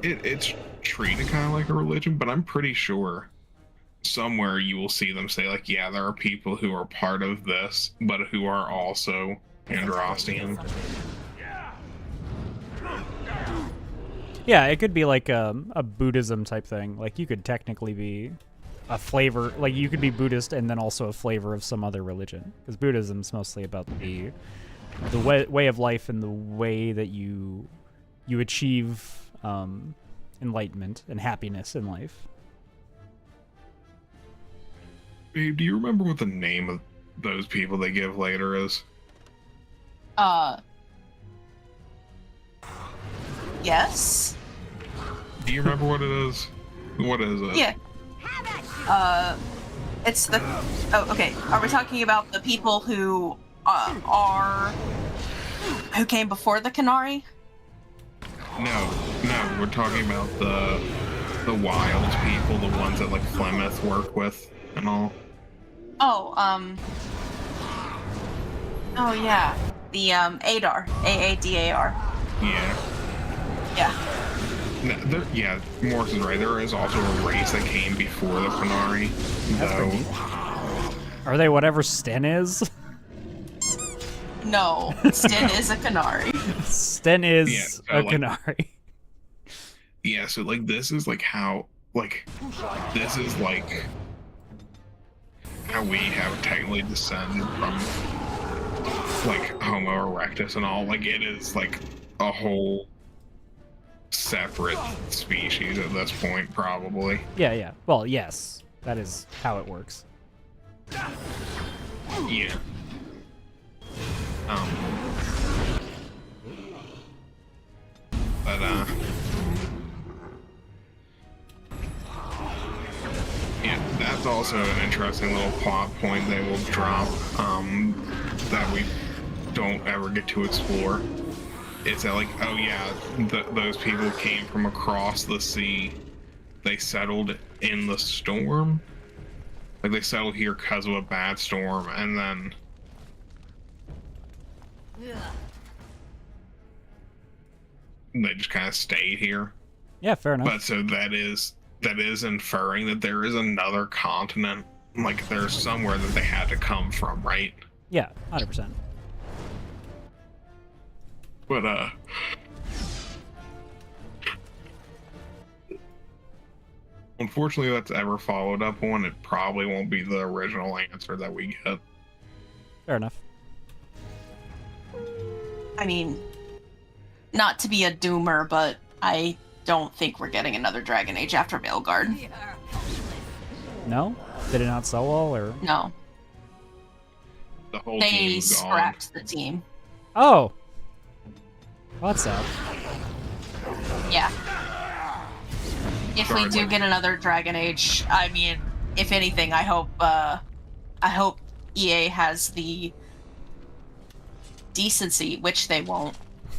it's treated kind of like a religion, but I'm pretty sure somewhere you will see them say like, yeah, there are people who are part of this, but who are also Androstian. Yeah, it could be like a Buddhism type thing. Like you could technically be a flavor, like you could be Buddhist and then also a flavor of some other religion. Because Buddhism's mostly about the way of life and the way that you achieve enlightenment and happiness in life. Babe, do you remember what the name of those people they give later is? Yes. Do you remember what it is? What is it? Yeah. It's the. Oh, okay. Are we talking about the people who came before the Canary? No, we're talking about the Wilds people, the ones that like Flemeth work with and all. Oh, oh yeah, the Adar, Aadar. Yeah. Yeah. No, yeah, Morse is right. There is also a race that came before the Canary. Are they whatever Sten is? No, Sten is a Canary. Sten is a Canary. Yeah, so like this is like how this is like how we have technically descended from like Homo erectus and all. Like it is like a whole separate species at this point, probably. Yeah. Well, yes, that is how it works. Yeah. But yeah, that's also an interesting little plot point they will drop that we don't ever get to explore. It's that like, oh yeah, those people came from across the sea. They settled in the storm. Like they settled here because of a bad storm, and then they just kind of stayed here. Yeah, fair enough. But so that is inferring that there is another continent. Like there's somewhere that they had to come from, right? Yeah, 100%. But unfortunately that's ever followed up on. It probably won't be the original answer that we get. Fair enough. I mean, not to be a doomer, but I don't think we're getting another Dragon Age after Veilguard. No? Did it not sell well, or? No. The whole They team's gone. scrapped the team. Oh! What's that? Yeah. If we do get another Dragon Age, I mean, if anything, I hope EA has the decency, which they won't,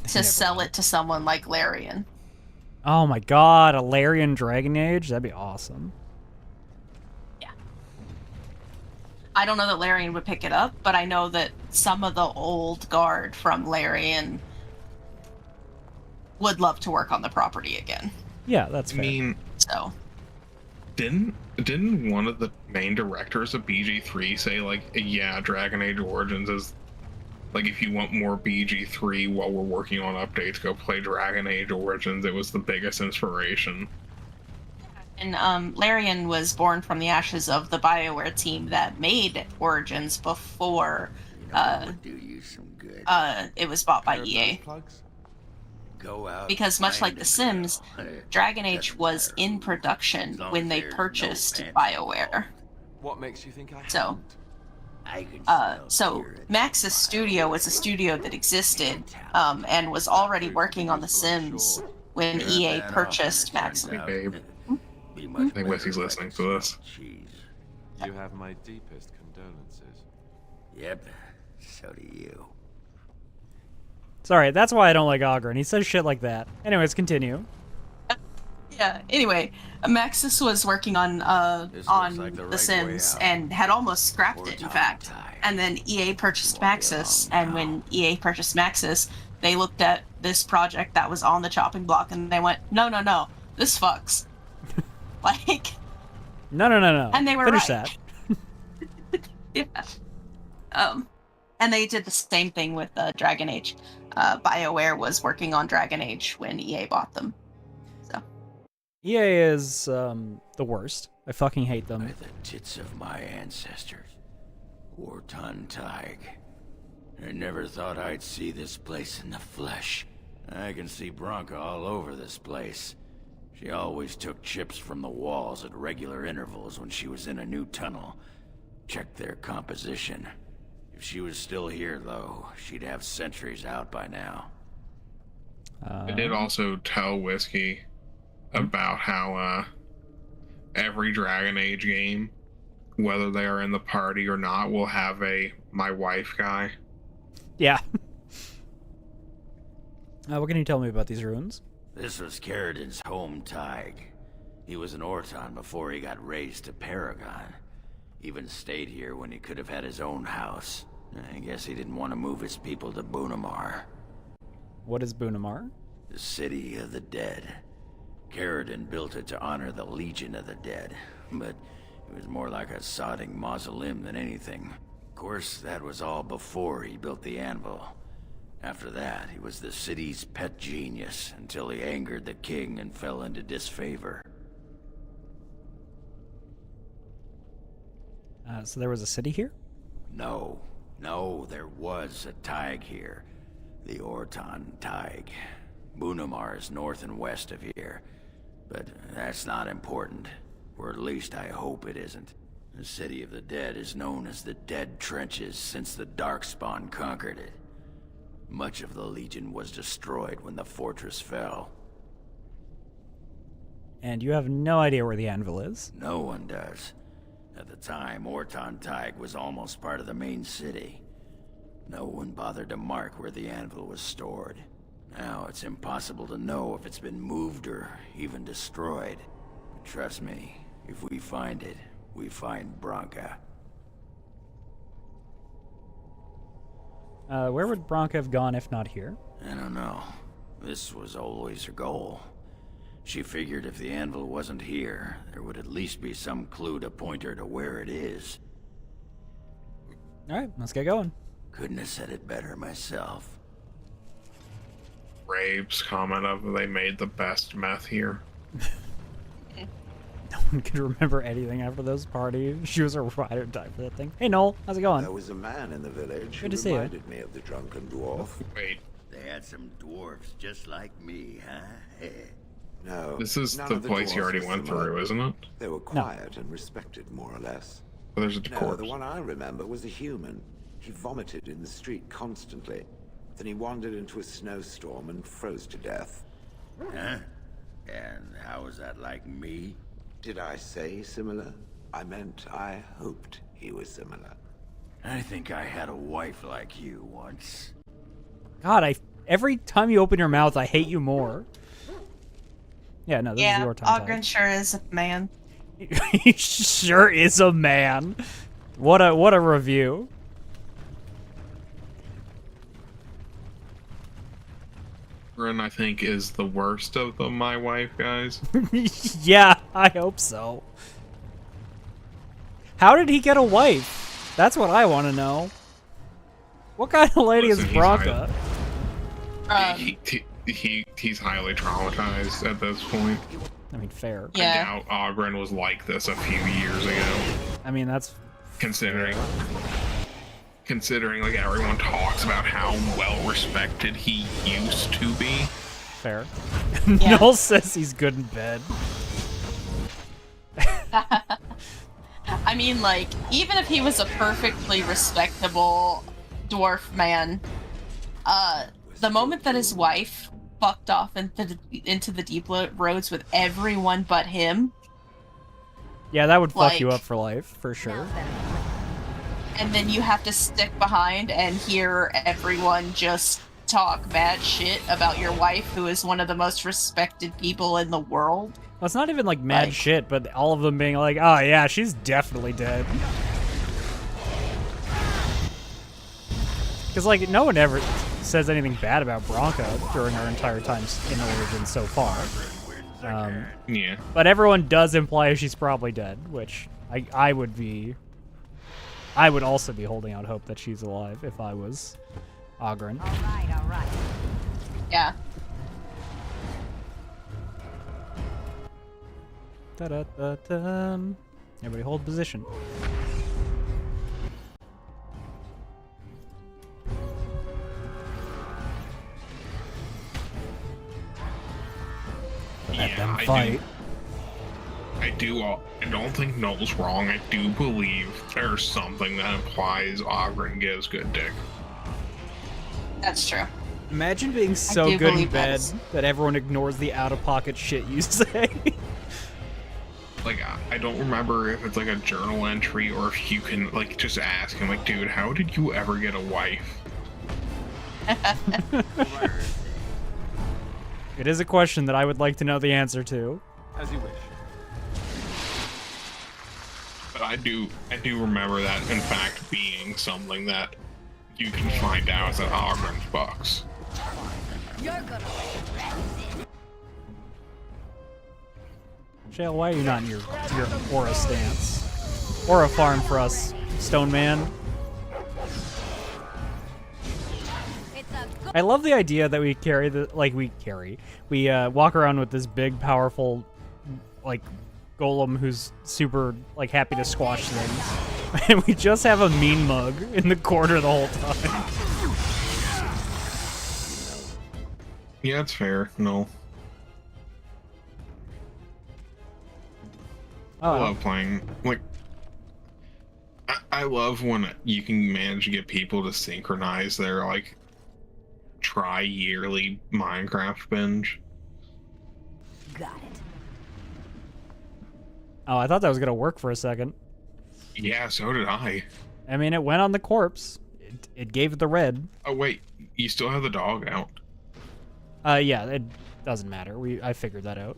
to sell it to someone like Larian. Oh my god, a Larian Dragon Age? That'd be awesome. Yeah. I don't know that Larian would pick it up, but I know that some of the old guard from Larian would love to work on the property again. Yeah, that's fair. I mean, so didn't one of the main directors of BG3 say like, yeah, Dragon Age Origins is like, if you want more BG3 while we're working on updates, go play Dragon Age Origins. It was the biggest inspiration. And Larian was born from the ashes of the BioWare team that made Origins before it was bought by EA. Go out. Because much like find The a Sims, girl. Dragon Age Doesn't was matter in who, production as long when as they there's no purchased fancy BioWare. involved. What makes you think I So, haven't? I can smell So fear in Max's that studio file. was a studio that existed, Talent. and was already Proof working on The useful, I'm Sims sure. when Not EA that purchased often, it Max. turns out. Babe. Be much I think Whiskey's better if I listening could to this. smell cheese. You have my deepest condolences. Yep, so do you. Sorry, that's why I don't like Ogren. He says shit like that. Anyways, continue. Yeah. Anyway, Maxis was working on This looks like the right way Sims out. and had almost scrapped Or it, in time fact. time. And then EA purchased Won't be Maxis, long and when now. EA purchased Maxis, they looked at this project that was on the chopping block, and they went, "No, no, no, this fucks." Like, No. and they were Finish right. that. Yeah. And they did the same thing with Dragon Age. BioWare was working on Dragon Age when EA bought them. So. EA is the worst. I fucking hate them. By the tits of my ancestors, Warton Tig. I never thought I'd see this place in the flesh. I can see Bronca all over this place. She always took chips from the walls at regular intervals when she was in a new tunnel. Checked their composition. If she was still here, though, she'd have sentries out by now. I did also tell Whiskey about how every Dragon Age game, whether they are in the party or not, will have a my wife guy. Yeah. What can you tell me about these ruins? This was Carradin's home, Tig. He was an Orton before he got raised to Paragon. Even stayed here when he could have had his own house. I guess he didn't want to move his people to Bunamar, What is Bunamar? the city of the dead. Carradin built it to honor the Legion of the Dead, but it was more like a sodding mausoleum than anything. Of course, that was all before he built the anvil. After that, he was the city's pet genius until he angered the king and fell into disfavor. So there was a city here? No, there was a Tig here. The Orton Tig. Bunamar is north and west of here. But that's not important. Or at least I hope it isn't. The City of the Dead is known as the Dead Trenches since the Darkspawn conquered it. Much of the Legion was destroyed when the fortress fell. And you have no idea where the anvil is? No one does. At the time, Orton Tig was almost part of the main city. No one bothered to mark where the anvil was stored. Now it's impossible to know if it's been moved or even destroyed. But trust me, if we find it, we find Bronca. Where would Bronca have gone if not here? I don't know. This was always her goal. She figured if the anvil wasn't here, there would at least be some clue to point her to where it is. Alright, let's get going. Couldn't have said it better myself. Rave's comment of they made the best meth here. No one could remember anything after those parties. She was a ride or die for that thing. Hey Noel, how's it going? There was a man in the village Good who to see you. reminded me of the drunken dwarf. Wait, They had some dwarfs just like me, huh? No, this is none the of the place you dwarves already was went similar. through, isn't it? They were quiet and respected, more or less. But there's a No, corpse. the one I remember was a human. He vomited in the street constantly. Then he wandered into a snowstorm and froze to death. Huh? And how was that like me? Did I say similar? I meant I hoped he was similar. I think I had a wife like you once. God, every time you open your mouth, I hate you more. Yeah, no, this is your time. Ogren sure is a man. He sure is a man. What a review. Ogren, I think, is the worst of the my wife guys. Yeah, I hope so. How did he get a wife? That's what I want to know. What kind of lady Listen, is he's Bronca? He's highly traumatized at this point. I mean, fair. I Yeah. doubt Ogren was like this a few years ago. I mean, that's Considering like everyone talks about how well respected he used to be. fair. Yeah. Noel says he's good in bed. I mean, like, even if he was a perfectly respectable dwarf man, the moment that his wife fucked off into the deep roads with everyone but him. Yeah, that would fuck you Like- up for life, for sure. And then you have to stick behind and hear everyone just talk bad shit about your wife, who is one of the most respected people in the world. Well, it's not even like mad Like- shit, but all of them being like, oh yeah, she's definitely dead. Because like no one ever says anything bad about Bronca during our entire time in Origins so far. Yeah. But everyone does imply she's probably dead, which I would also be holding out hope that she's alive if I was Ogren. All right. Yeah. Da-da-da-dum. Everybody hold position. Let them fight. I don't think Noel's wrong. I do believe there's something that implies Ogren gives good dick. That's true. Imagine being so do good in believe that bed is- that everyone ignores the out-of-pocket shit you say. Like, I don't remember if it's like a journal entry or if you can, like, just ask him, like, dude, how did you ever get a wife? It is a question that I would like to know the answer to. As you wish. But I do remember that, in fact, being something that you can find out at Ogren's Bucks. You're gonna regret it. Shale, why are you not in your Aura stance? Aura farm for us, Stone Man. It's a good I love the idea that we walk around with this big, powerful, like, golem who's super, like, happy to squash things. And we just have a mean mug in the corner the whole time. Yeah, it's fair. No. I love playing, like, I love when you can manage to get people to synchronize their, like, tri-yearly Minecraft binge. got it. Oh, I thought that was gonna work for a second. Yeah, so did I. I mean, it went on the corpse. It gave it the red. Oh, wait, you still have the dog out. Yeah, it doesn't matter. I figured that out.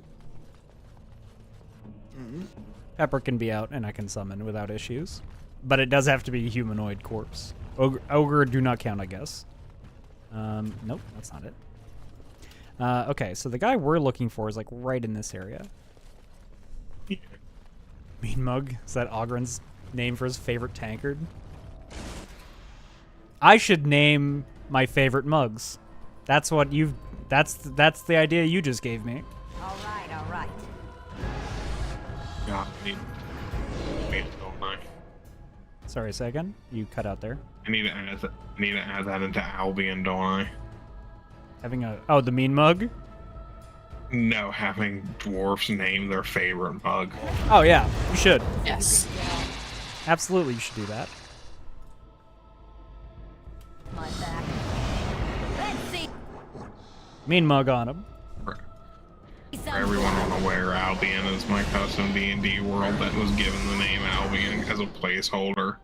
Pepper can be out, and I can summon without issues. But it does have to be a humanoid corpse. Ogre do not count, I guess. Nope, that's not it. Okay, so the guy we're looking for is, like, right in this area. Mean Mug? Is that Ogren's name for his favorite tankard? I should name my favorite mugs. That's what you've... That's the idea you just gave me. All right. God, I need to don't I? Sorry, say again? You cut out there. I need to add that into Albion, don't I? Having a... Oh, the Mean Mug? No, having dwarfs name their favorite mug. Oh, yeah. You should. Yes. Absolutely, you should do that. My back. Let's see. Mean Mug on him. For everyone unaware, Albion is my custom D&D world that was given the name Albion as a placeholder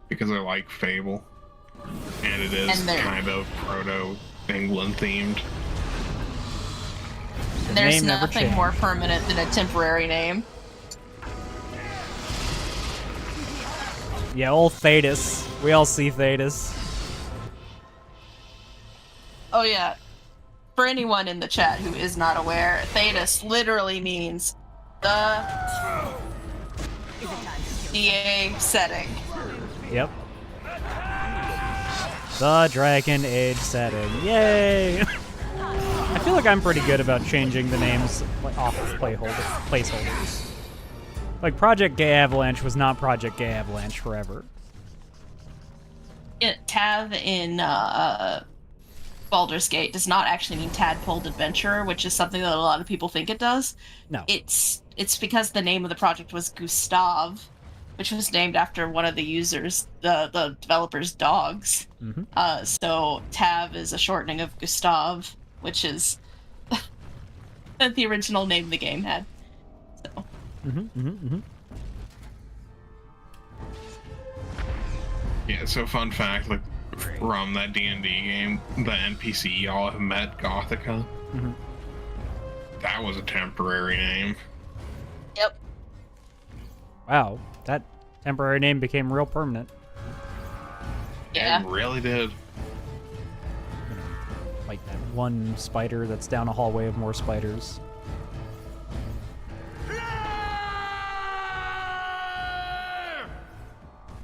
because I like Fable. And it is And they're- kind of proto-England themed. There's name never nothing changed. more permanent than a temporary name. Yeah, old Thedas. We all see Thedas. Oh yeah. For anyone in the chat who is not aware, Thedas literally means the DA setting. Yep. The Dragon Age setting. Yay! I feel like I'm pretty good about changing the names like, off of placeholders. Like, Project Gay Avalanche was not Project Gay Avalanche forever. Tav in Baldur's Gate does not actually mean Tadpole Adventurer, which is something that a lot of people think it does. No. It's because the name of the project was Gustav, which was named after one of the users, the developers' dogs. Mm-hmm. So Tav is a shortening of Gustav, which is the original name the game had. So. Yeah, so fun fact, like, from that D&D game, the NPC y'all have met, Gothica, that was a temporary name. Yep. Wow, that temporary name became real permanent. Yeah. It really did. Like that one spider that's down a hallway of more spiders.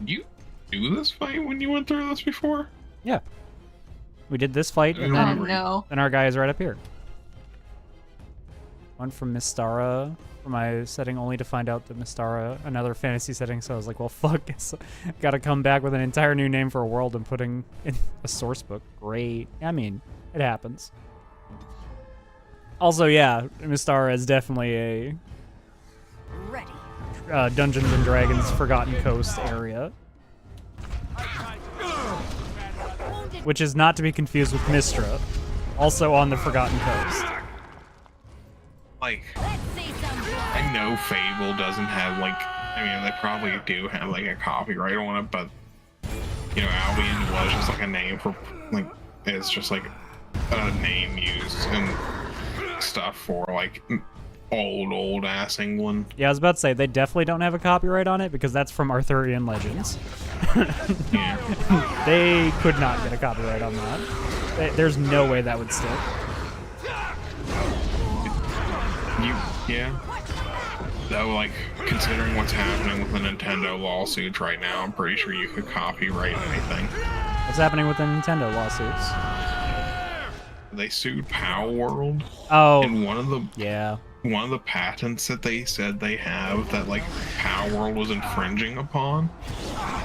You do this fight when you went through this before? Yeah. We did this fight, and Oh then, no. then our guy is right up here. One from Mystara for my setting, only to find out that Mystara, another fantasy setting, so I was like, well, fuck, gotta come back with an entire new name for a world and putting in a source book. Great. I mean, it happens. Also, yeah, Mystara is definitely a Dungeons and Dragons Forgotten Coast area. Which is not to be confused with Mystra, also on the Forgotten Coast. Like, I know Fable doesn't have, like, I mean, they probably do have, like, a copyright on it, but, you know, Albion was just, like, a name for, like, it's just, like, a name used and stuff for, like, old-ass England. Yeah, I was about to say, they definitely don't have a copyright on it, because that's from Arthurian Legends. Yeah. They could not get a copyright on that. There's no way that would stick. Yeah. Though, like, considering what's happening with the Nintendo lawsuits right now, I'm pretty sure you could copyright anything. What's happening with the Nintendo lawsuits? They sued Power World. Oh, and one of the patents that they said they have that, like, Power World was infringing upon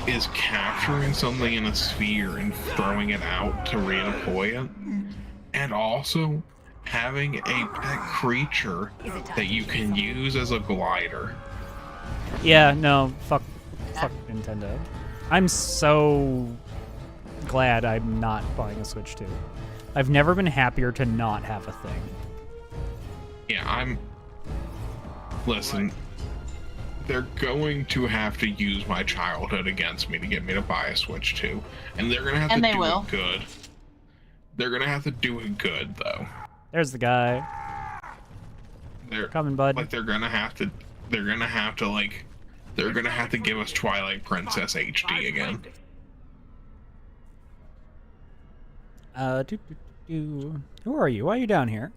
is capturing something in a sphere and throwing it out to redeploy it, and also having a pet creature that you can use as a glider. Yeah, no, fuck Nintendo. I'm so glad I'm not buying a Switch 2. I've never been happier to not have a thing. Yeah, listen, they're going to have to use my childhood against me to get me to buy a Switch 2. And they're going to have to do it good. They're going to have to do it good, though. There's the guy. They're coming, bud. Like, they're going to have to give us Twilight Princess HD again. Who are you? Why are you down here?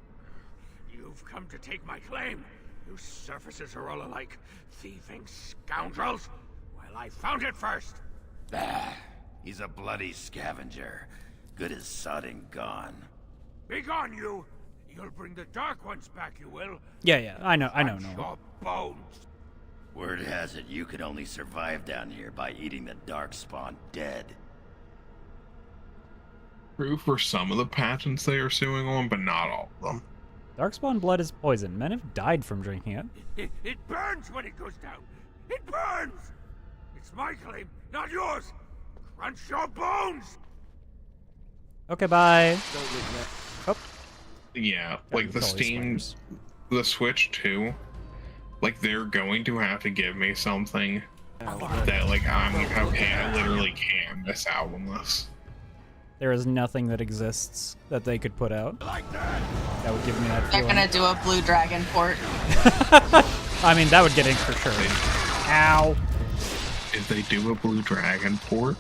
You've come to take my claim. You surfaces are all alike. Thieving scoundrels. Well, I found it first. Bah, he's a bloody scavenger. Good as sod and gone. Be gone, you! You'll bring the Dark Ones back, you will. Yeah, I know. Your bones. Word has it you could only survive down here by eating the Darkspawn dead. True for some of the patents they are suing on, but not all of them. Darkspawn blood is poison. Men have died from drinking it. It burns when it goes down. It burns! It's my claim, not yours. Crunch your bones! Okay, bye. Oh. Yeah, like the Switch 2, like they're going to have to give me something that, like, I'm like, okay, I literally can't miss out on this. There is nothing that exists that they could put out that would give me that They're feeling. gonna do a Blue Dragon port. I mean, that would get inked for sure. Ow. If they do a Blue Dragon port,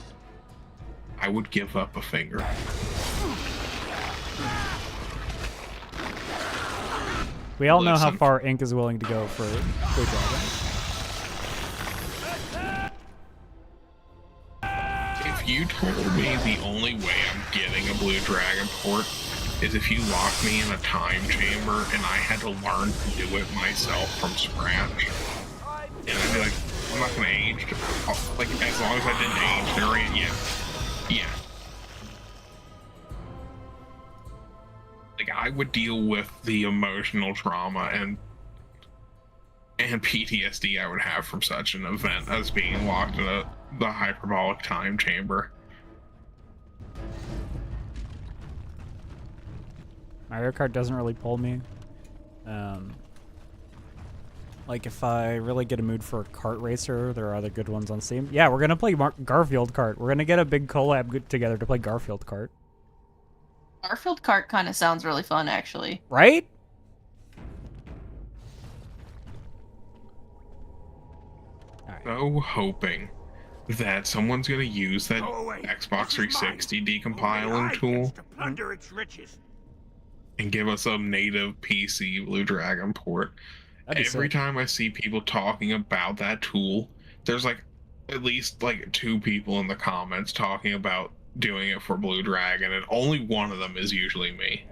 I would give up a finger. We all know how far Ink is willing to go for Blue Dragon. If you told me the only way I'm getting a Blue Dragon port is if you locked me in a time chamber and I had to learn to do it myself from scratch, and I'd be like, I'm not gonna age, like, as long as I didn't age during it, yeah. I would deal with the emotional trauma and PTSD I would have from such an event as being locked in the hyperbolic time chamber. Mario Kart doesn't really pull me. Like, if I really get a mood for a kart racer, there are other good ones on Steam. Yeah, we're gonna play Garfield Kart. We're gonna get a big collab together to play Garfield Kart. Garfield Kart kind of sounds really fun, actually. Right? So hoping that someone's gonna use that Xbox 360 decompiling tool Plunder its riches. and give us a native PC Blue Dragon port. Every time I see people talking about that tool, there's like at least like 2 people in the comments talking about doing it for Blue Dragon, and only one of them is usually me.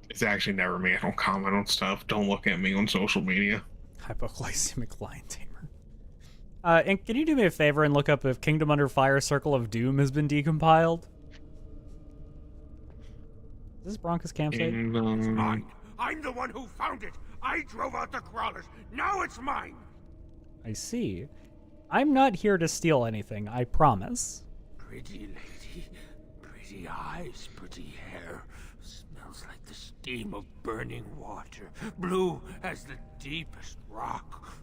It's actually never me. I don't comment on stuff. Don't look at me on social media. Hypoglycemic lion tamer. And can you do me a favor and look up if Kingdom Under Fire Circle of Doom has been decompiled? Is this Bronca's campsite? It's mine. I'm the one who found it. I drove out the crawlers. Now it's mine. I see. I'm not here to steal anything, I promise. Pretty lady, pretty eyes, pretty hair. Smells like the steam of burning water. Blue as the deepest rock.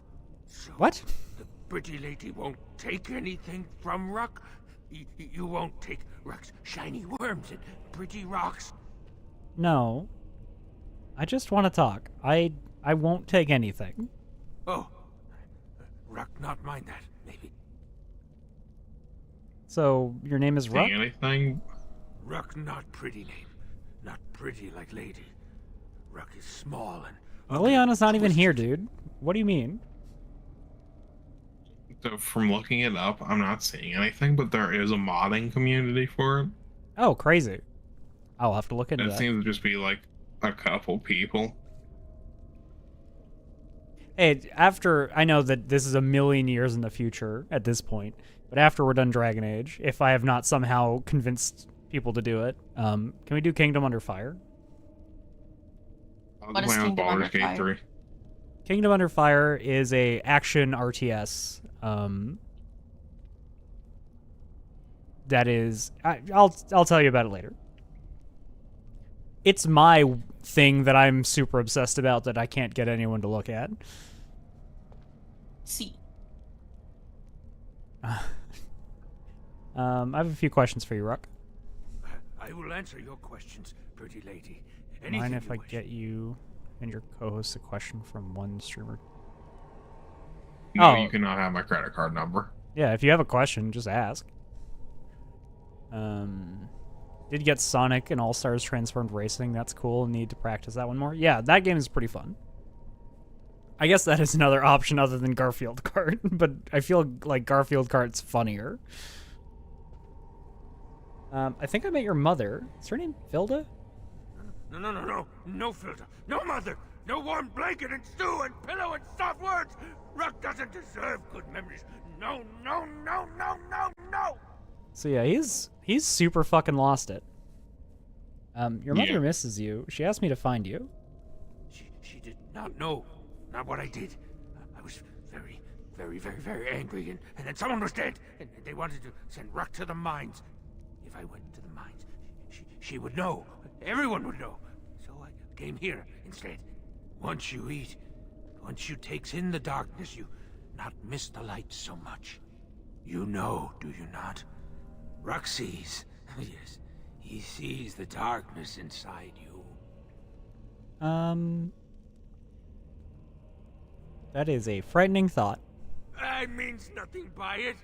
So what? The pretty lady won't take anything from Ruck? You won't take Ruck's shiny worms and pretty rocks? No. I just want to talk. I won't take anything. Oh. Ruck not mind that, maybe. So, your name is Ruck? Anything? Ruck not pretty name. Not pretty like lady. Ruck is small and... Liliana's not even here, dude. What do you mean? So from looking it up, I'm not seeing anything, but there is a modding community for it. Oh, crazy. I'll have to look into that. It seems to just be like a couple people. Hey, after, I know that this is a million years in the future at this point, but after we're done Dragon Age, if I have not somehow convinced people to do it, can we do Kingdom Under Fire? What is Kingdom Under Fire? 3. Kingdom Under Fire is a action RTS. That is, I'll tell you about it later. It's my thing that I'm super obsessed about that I can't get anyone to look at. See. I have a few questions for you, Ruck. I will answer your questions, pretty lady. Mind if I get you and your co-host a question from one streamer? No, you cannot have my credit card number. Yeah, if you have a question, just ask. Did get Sonic and All-Stars Transformed Racing. That's cool. Need to practice that one more. Yeah, that game is pretty fun. I guess that is another option other than Garfield Kart, but I feel like Garfield Kart's funnier. I think I met your mother. Is her name Filda? No filter, no mother, no warm blanket and stew and pillow and soft words. Ruck doesn't deserve good memories. No. So yeah, he's super fucking lost it. Your mother misses you. She asked me to find you. She did not know, not what I did. I was very angry, and then someone was dead, and they wanted to send Ruck to the mines. If I went to the mines, she would know. Everyone would know. So I came here instead. Once you eat, once you takes in the darkness, you not miss the light so much. You know, do you not? Ruck sees. Yes, he sees the darkness inside you. That is a frightening thought. I means nothing by it.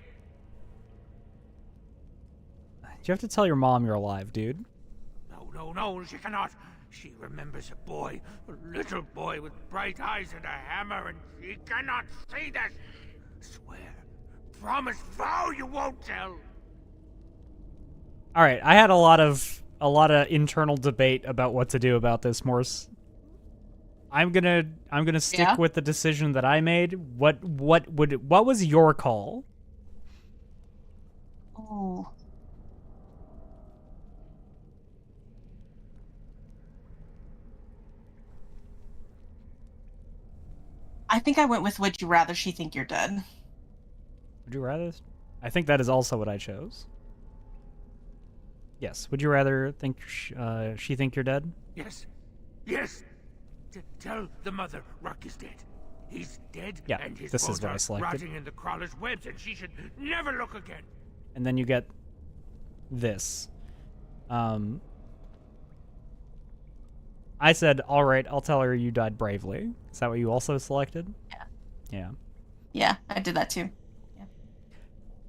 You have to tell your mom you're alive, dude. No, she cannot. She remembers a boy, a little boy with bright eyes and a hammer, and she cannot see that. Swear, promise, vow you won't tell. All right, I had a lot of internal debate about what to do about this, Morse. I'm gonna stick with the decision that I made. What was your call? Oh. I think I went with Would You Rather She Think You're Dead. Would you rather? I think that is also what I chose. Yes. Would you rather think she think you're dead? Yes. Yes. Tell the mother Ruck is dead. He's dead, Yeah, and his this is bones what I are selected. rotting in the crawler's webs, and she should never look again. And then you get this. I said, all right, I'll tell her you died bravely. Is that what you also selected? Yeah. Yeah. Yeah, I did that too. Yeah.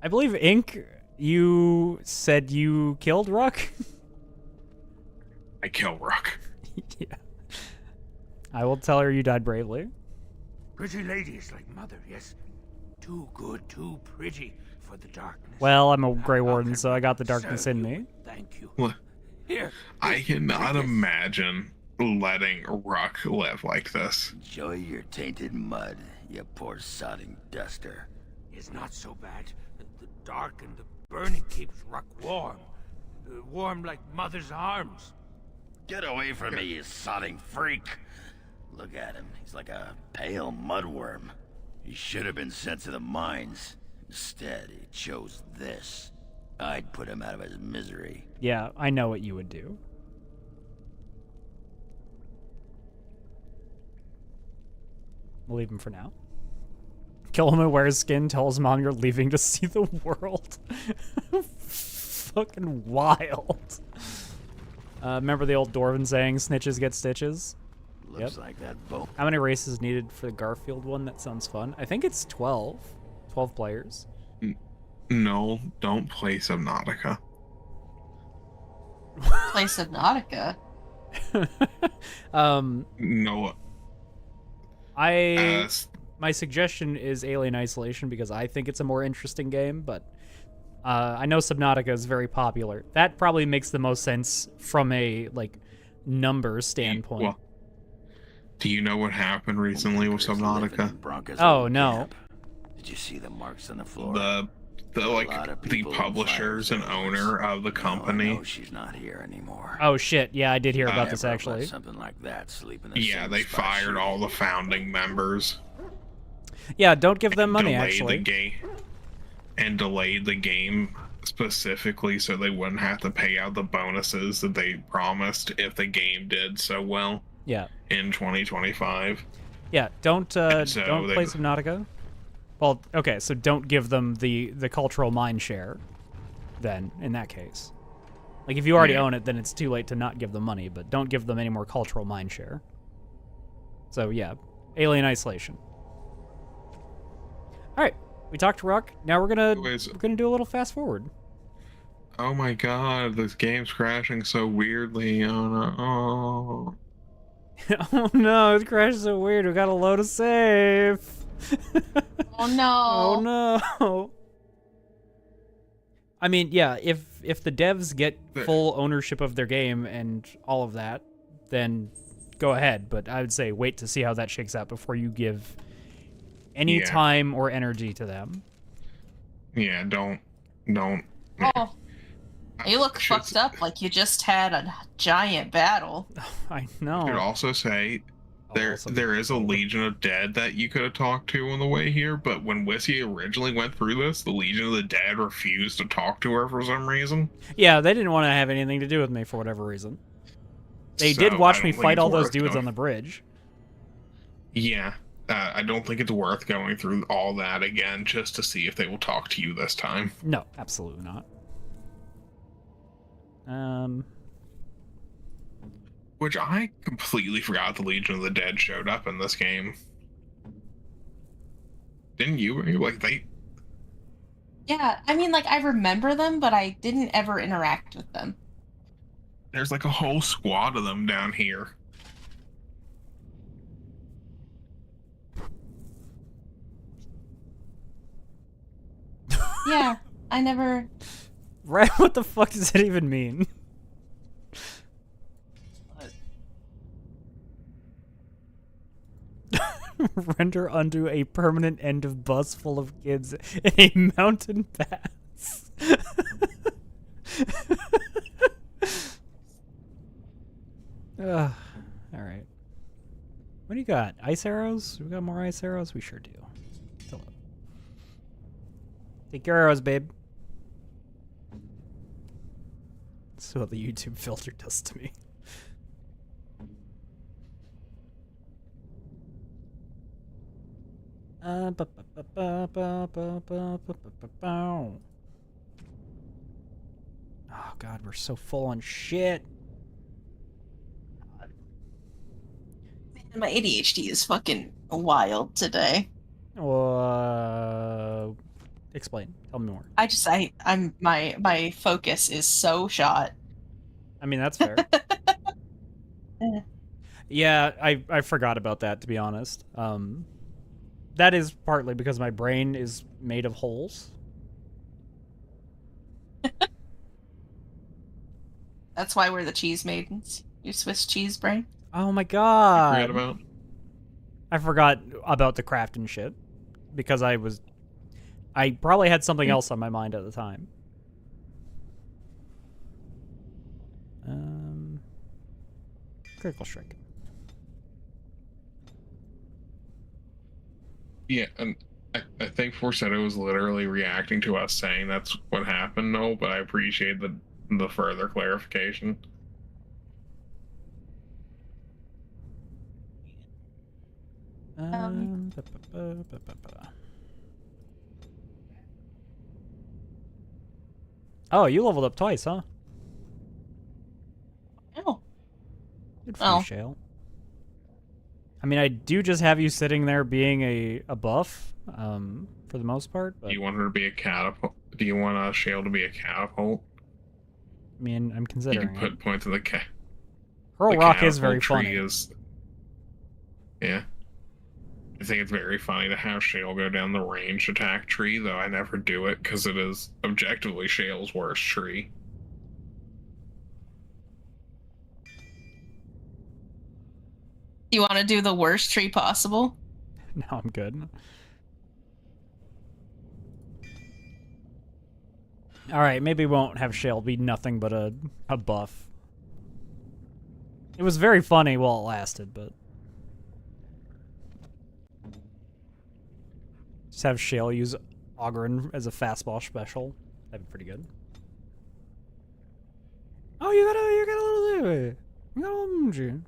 I believe, Ink, you said you killed Ruck? I kill Ruck. Yeah. I will tell her you died bravely. Pretty lady is like mother, yes. Too good, too pretty for the darkness. Well, I'm a Grey Warden, so I got the darkness in me. Thank you. Look, Here. I cannot take this. imagine letting Ruck live like this. Enjoy your tainted mud, you poor sodding duster. It's not so bad. The dark and the burning keeps Ruck warm. Warm like mother's arms. Get away from me, you sodding freak! Look at him. He's like a pale mudworm. He should have been sent to the mines. Instead, he chose this. I'd put him out of his misery. Yeah, I know what you would do. We'll leave him for now. Kill him and wear his skin, tell his mom you're leaving to see the world. Fucking wild. Remember the old Dwarven saying, snitches get stitches? Looks like that boat. How many races needed for the Garfield one? That sounds fun. I think it's 12. 12 players. No, don't play Subnautica. Play Subnautica. No. My suggestion is Alien Isolation because I think it's a more interesting game, but I know Subnautica is very popular. That probably makes the most sense from a numbers standpoint. Well, do you know what happened recently with Subnautica? Oh no. Did you see the marks on the floor? The publishers and owner of the company. No, she's not here anymore. Oh shit! Yeah, I did hear about this Never let actually. something like that sleep in the Yeah, same they spot fired all the founding members. Yeah, don't give them money Delayed actually. the game and delayed the game specifically so they wouldn't have to pay out the bonuses that they promised if the game did so well. Yeah. In 2025. Yeah, don't play they- Subnautica. Well, okay, so don't give them the cultural mind share. Then, in that case, like if you already own it, then it's too late to not give them money. But don't give them any more cultural mind share. So yeah, Alien Isolation. All right, we talked to Ruck. Now we're gonna do a little fast forward. Oh my god, this game's crashing so weirdly. Oh no. Oh. Oh no, it crashed so weird. We gotta load a save. Oh no. Oh no. I mean, yeah, if the devs get full ownership of their game and all of that, then go ahead. But I would say wait to see how that shakes out before you give any time or energy to them. Yeah, don't. Oh. You look fucked up like you just had a giant battle. I know. I could also say there is a Legion of Dead that you could have talked to on the way here, but when Whisky originally went through this, the Legion of the Dead refused to talk to her for some reason. Yeah, they didn't want to have anything to do with me for whatever reason. They So, did I watch don't me think fight it's all those worth dudes going- on the bridge. Yeah, I don't think it's worth going through all that again just to see if they will talk to you this time. No, absolutely not. Which I completely forgot the Legion of the Dead showed up in this game. Didn't you? They... Yeah, I mean, I remember them, but I didn't ever interact with them. There's a whole squad of them down here. Yeah, I never... Right? What the fuck does it even mean? Render unto a permanent end of bus full of kids in a mountain pass. All right. What do you got? Ice arrows? We got more ice arrows? We sure do. Fill up. Take your arrows, babe. That's what the YouTube filter does to me. Oh god, we're so full on shit. Man, my ADHD is fucking wild today. Explain. Tell me more. I'm my focus is so shot. I mean, that's fair. Yeah, I forgot about that, to be honest. That is partly because my brain is made of holes. That's why we're the cheese maidens. You Swiss cheese brain. Oh my god. I forgot about the craft and shit. Because I probably had something else on my mind at the time. Critical strike. Yeah, and I think Forsetto was literally reacting to us saying that's what happened, no, but I appreciate the further clarification. Oh, you leveled up twice, huh? Oh. Good for you, Shale. I mean, I do just have you sitting there being a buff, for the most part. But... Do you want her to be a catapult? Do you want Shale to be a catapult? I mean, I'm considering. You can put points of the cat. Hurl Rock is very funny. Yeah. I think it's very funny to have Shale go down the ranged attack tree, though I never do it because it is objectively Shale's worst tree. You want to do the worst tree possible? No, I'm good. Alright, maybe we won't have Shale be nothing but a buff. It was very funny while it lasted, but... Just have Shale use Ogren as a fastball special. That'd be pretty good. Oh, you got a little... You got a little emoji.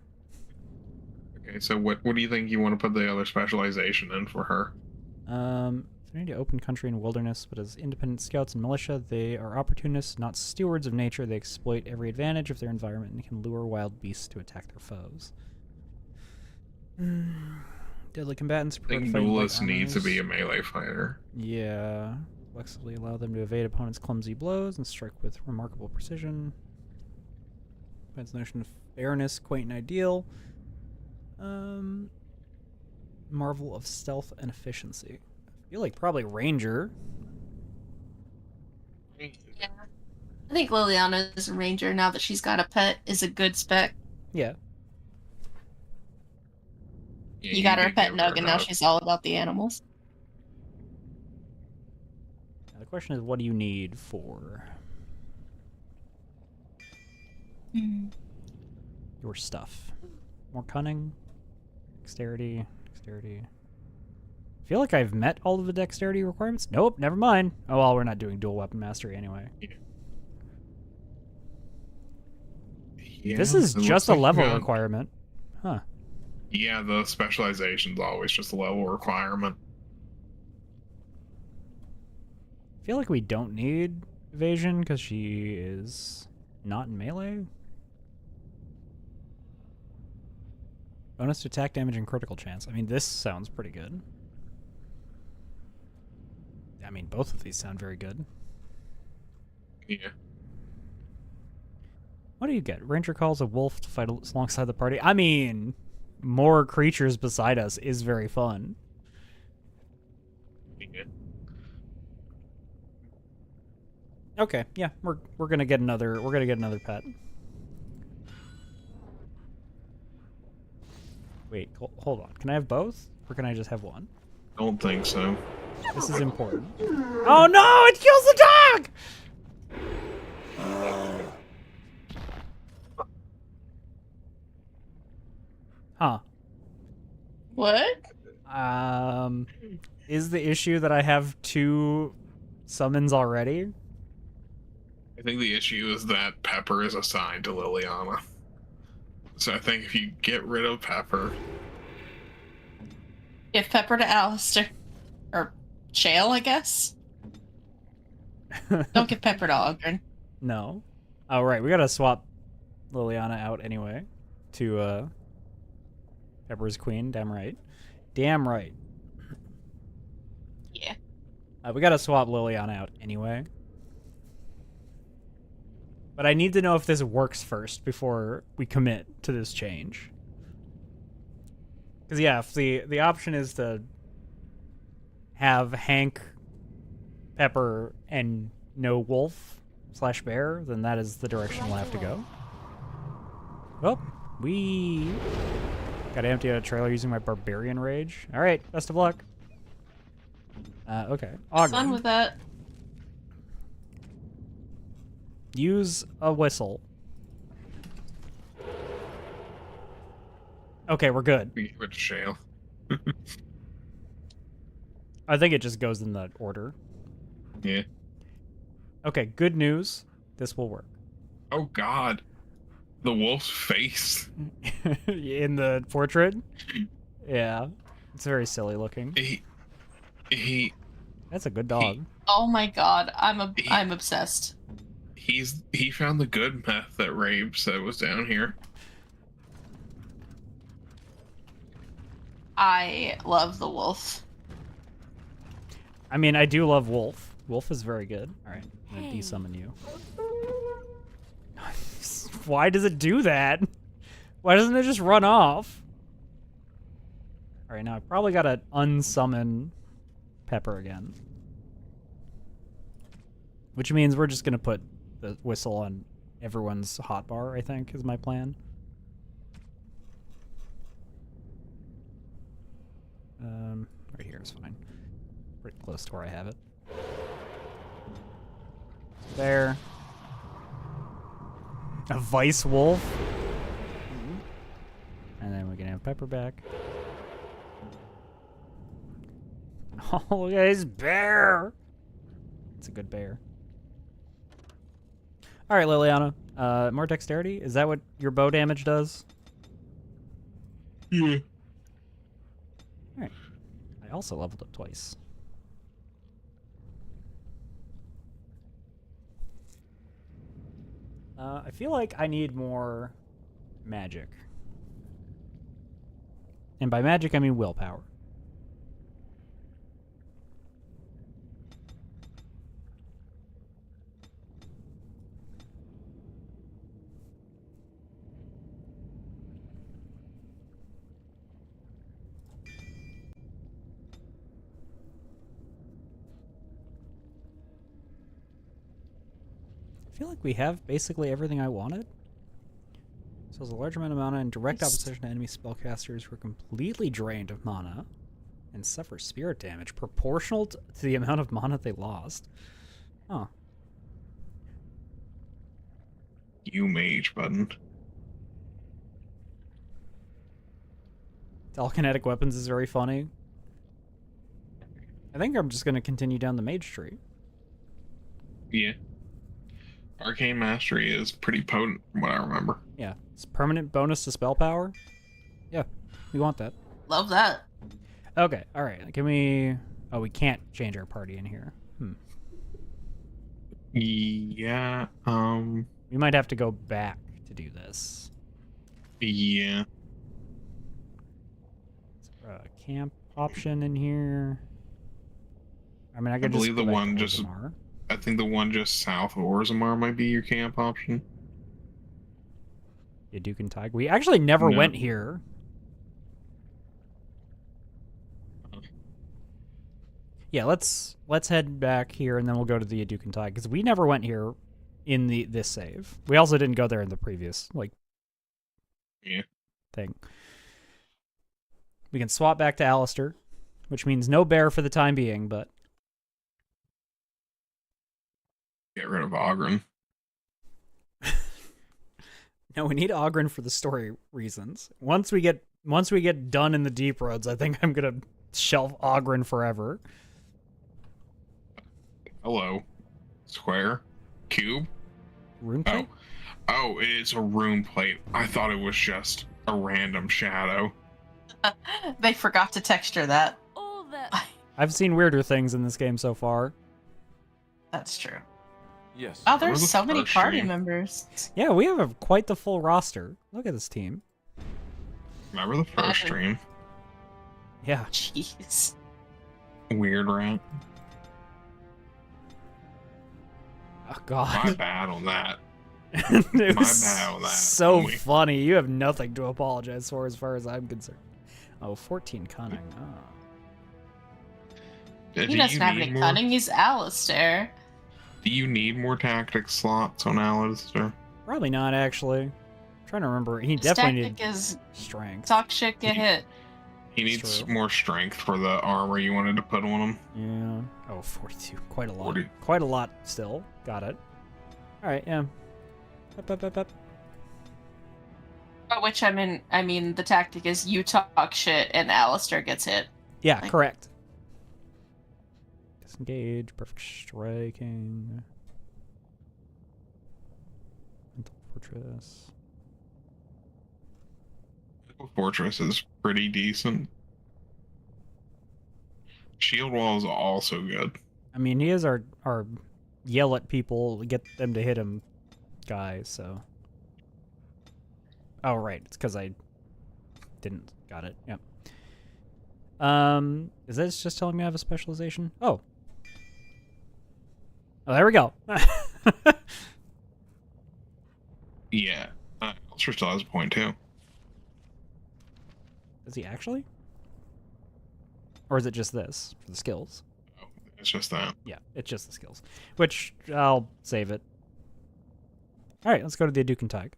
Okay, so what do you think you want to put the other specialization in for her? Affinity to open country and wilderness, but as independent scouts and militia, they are opportunists, not stewards of nature. They exploit every advantage of their environment and can lure wild beasts to attack their foes. Deadly combatants. I think duelist needs to be a melee fighter. Yeah. Flexibly allow them to evade opponents' clumsy blows and strike with remarkable precision. Depends notion of fairness, quaint and ideal. Marvel of stealth and efficiency. I feel like probably Ranger. Yeah. I think Liliana's a Ranger now that she's got a pet is a good spec. Yeah. You got her a pet Nug and now she's all about the animals. Now the question is, what do you need for your stuff? More cunning? Dexterity? I feel like I've met all of the dexterity requirements. Nope, never mind. Oh well, we're not doing dual weapon mastery anyway. Yeah, this is just a level requirement. Huh. Yeah, the specialization's always just a level requirement. I feel like we don't need evasion because she is not in melee. Bonus to attack damage and critical chance. I mean, this sounds pretty good. I mean, both of these sound very good. Yeah. What do you get? Ranger calls a wolf to fight alongside the party. I mean, more creatures beside us is very fun. Yeah. Okay, yeah, we're gonna get another pet. Wait, hold on. Can I have both, or can I just have one? Don't think so. This is important. Oh no! It kills the dog! Huh. What? Is the issue that I have 2 summons already? I think the issue is that Pepper is assigned to Liliana. So I think if you get rid of Pepper... Give Pepper to Alistair. Or Shale, I guess? Don't give Pepper to Ogren. No. Oh, right. We gotta swap Liliana out anyway to Pepper's Queen. Damn right. Damn right. Yeah. We gotta swap Liliana out anyway. But I need to know if this works first before we commit to this change. Because, yeah, if the option is to have Hank, Pepper, and no Wolf/Bear, then that is the direction we'll have to go. Well, we gotta empty out a trailer using my Barbarian Rage. Alright, best of luck. Okay. Ogren. Fun with that. Use a whistle. Okay, we're good. We went to Shale. I think it just goes in the order. Yeah. Okay, good news. This will work. Oh god. The wolf's face. In the portrait? Yeah. It's very silly looking. He That's a good dog. Oh my god, I'm obsessed. He found the good meth that Rabe said was down here. I love the wolf. I mean, I do love Wolf. Wolf is very good. Alright, I'm gonna Hey. desummon you. Why does it do that? Why doesn't it just run off? Alright, now I probably gotta unsummon Pepper again. Which means we're just gonna put the whistle on everyone's hotbar, I think, is my plan. Right here is fine. Pretty close to where I have it. There. A Vice Wolf. And then we can have Pepper back. Oh, look at his bear! It's a good bear. Alright, Liliana. More dexterity? Is that what your bow damage does? Yeah. Alright. I also leveled up twice. I feel like I need more magic. And by magic, I mean willpower. I feel like we have basically everything I wanted. So there's a large amount of mana in direct opposition to enemy spellcasters who are completely drained of mana and suffer spirit damage proportional to the amount of mana they lost. Huh. You mage button. Telekinetic weapons is very funny. I think I'm just going to continue down the mage tree. Yeah. Arcane Mastery is pretty potent from what I remember. Yeah. It's permanent bonus to spell power. Yeah, we want that. Love that. Okay, alright. Can we... Oh, we can't change our party in here. Yeah, We might have to go back to do this. yeah. Is there a camp option in here? I mean, I I could just believe go the back one to just... Orzammar. I think the one just south of Orzammar might be your camp option. Yeah, Duke and Tig. We actually never No. went here. Yeah, let's head back here and then we'll go to the Duke and Tig because we never went here in this save. We also didn't go there in the previous Yeah. thing. We can swap back to Alistair, which means no bear for the time being, but Get rid of Ogren. no, we need Ogren for the story reasons. Once we get once we get done in the deep roads, I think I'm gonna shelf Ogren forever. Hello. Square? Cube? Rune plate? Oh, it's a rune plate. I thought it was just a random shadow. They forgot to texture that. All that. I've seen weirder things in this game so far. That's true. Yes. Oh, Remember there's the so many first party stream? members. Yeah, we have quite the full roster. Look at this team. Remember the first stream? Yeah. Jeez. Weird rat. Oh My god. bad on that. It My was bad on that. so homie. funny. You have nothing to apologize for as far as I'm concerned. Oh, 14 cunning. Oh. Do He doesn't you have need any more- cunning. He's Alistair. Do you need more tactic slots on Alistair? Probably not, actually. I'm trying to remember. He His definitely tactic needed is strength. talk shit, get hit. He needs true. more strength for the armor you wanted to put on him. Yeah. Oh, 42. Quite a lot. 40. Quite a lot still. Got it. Alright, yeah. Up. By which I mean the tactic is you talk shit and Alistair gets hit. Yeah, Like- correct. Disengage, perfect striking. Mental Fortress. Fortress is pretty decent. Shield Wall is also good. I mean, he is our yell at people, get them to hit him guy, so. Oh, right. It's because I didn't. Got it. Yep. Is this just telling me I have a specialization? Oh. Oh, there we go. Yeah. Alistair still has a point too. Does he actually? Or is it just this for the skills? Oh, it's just that. Yeah, it's just the skills. Which, I'll save it. Alright, let's go to the Aducan Tag.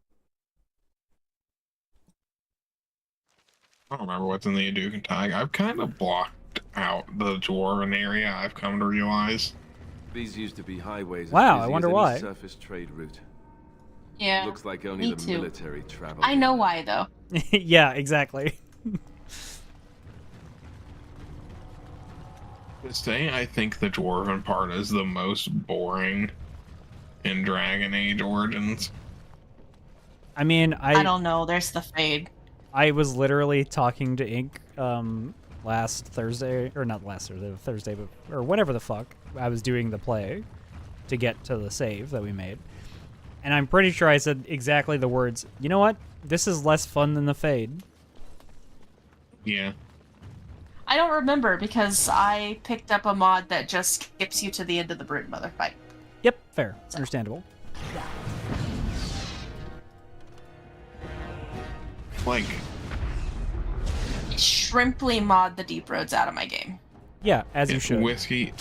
I don't remember what's in the Aducan tag. I've kind of blocked out the Dwarven area, I've come to realize. These used to be highways. as Wow, I busy wonder as any why. Surface trade route. Yeah. Looks like only me the too. military travel. I know why though. Yeah, exactly. To say I think the Dwarven part is the most boring in Dragon Age Origins. I mean, I don't know. There's the fade. I was literally talking to Ink last Thursday, or not last Thursday, the Thursday, but, or whatever the fuck. I was doing the play to get to the save that we made. And I'm pretty sure I said exactly the words, you know what? This is less fun than the Fade. Yeah. I don't remember because I picked up a mod that just skips you to the end of the Brood Mother fight. Yep, fair. Understandable. Like, Shrimply mod the deep roads out of my game. Yeah, as you should. Whiskey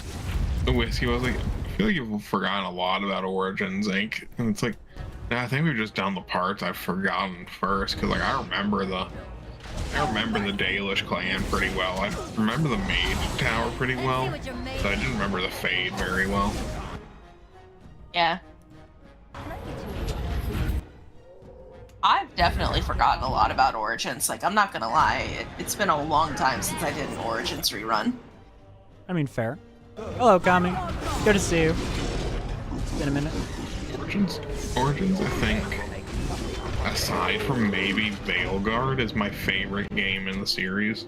was like, I feel like you've forgotten a lot about Origins Inc. And it's like, nah, I think we've just done the parts I've forgotten first. Because, like, I remember the Dalish clan pretty well. I remember the Mage Tower pretty well. But I didn't remember the Fade very well. Yeah. I've definitely forgotten a lot about Origins. Like, I'm not gonna lie, it's been a long time since I did an Origins rerun. I mean, fair. Hello, Kami. Good to see you. It's been a minute. Origins, I think, aside from maybe Veilguard, is my favorite game in the series.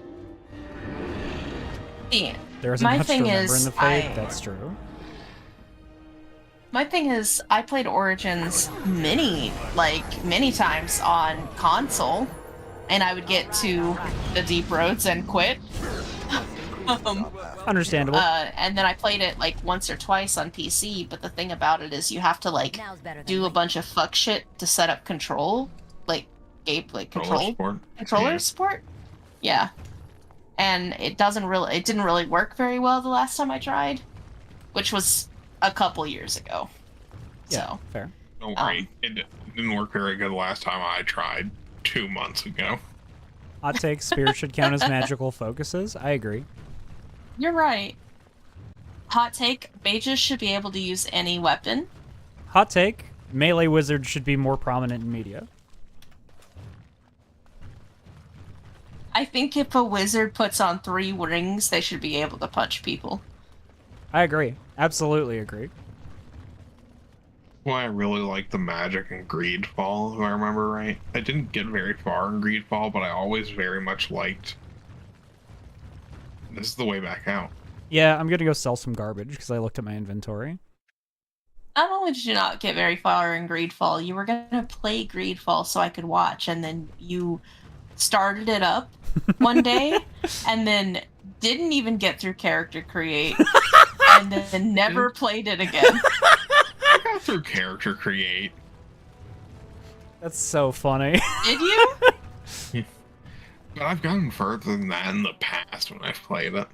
Yeah. There isn't My much to thing remember is, in the Fade. I- That's true. My thing is, I played Origins many times on console, and I would get to the deep roads and quit. Understandable. And then I played it like once or twice on PC, but the thing about it is you have to like Now's better than do a later. bunch of fuck shit to set up control, like control controller Yeah. support. Yeah. And it didn't really work very well the last time I tried, which was a couple years ago. Yeah, So fair. Don't worry, it didn't work very good the last time I tried 2 months ago. Hot take, Spirit should count as magical focuses. I agree. you're right. Hot take, mages should be able to use any weapon. Hot take, melee wizards should be more prominent in media. I think if a wizard puts on 3 rings, they should be able to punch people. I agree. Absolutely agree. Well, I really like the magic in Greedfall, if I remember right. I didn't get very far in Greedfall, but I always very much liked... This is the way back out. Yeah, I'm gonna go sell some garbage because I looked at my inventory. Not only did you not get very far in Greedfall, you were going to play Greedfall so I could watch, and then you started it up one day, and then didn't even get through character create, and then never played it again. I got through character create. That's so funny. Did you? But I've gotten further than that in the past when I've played it.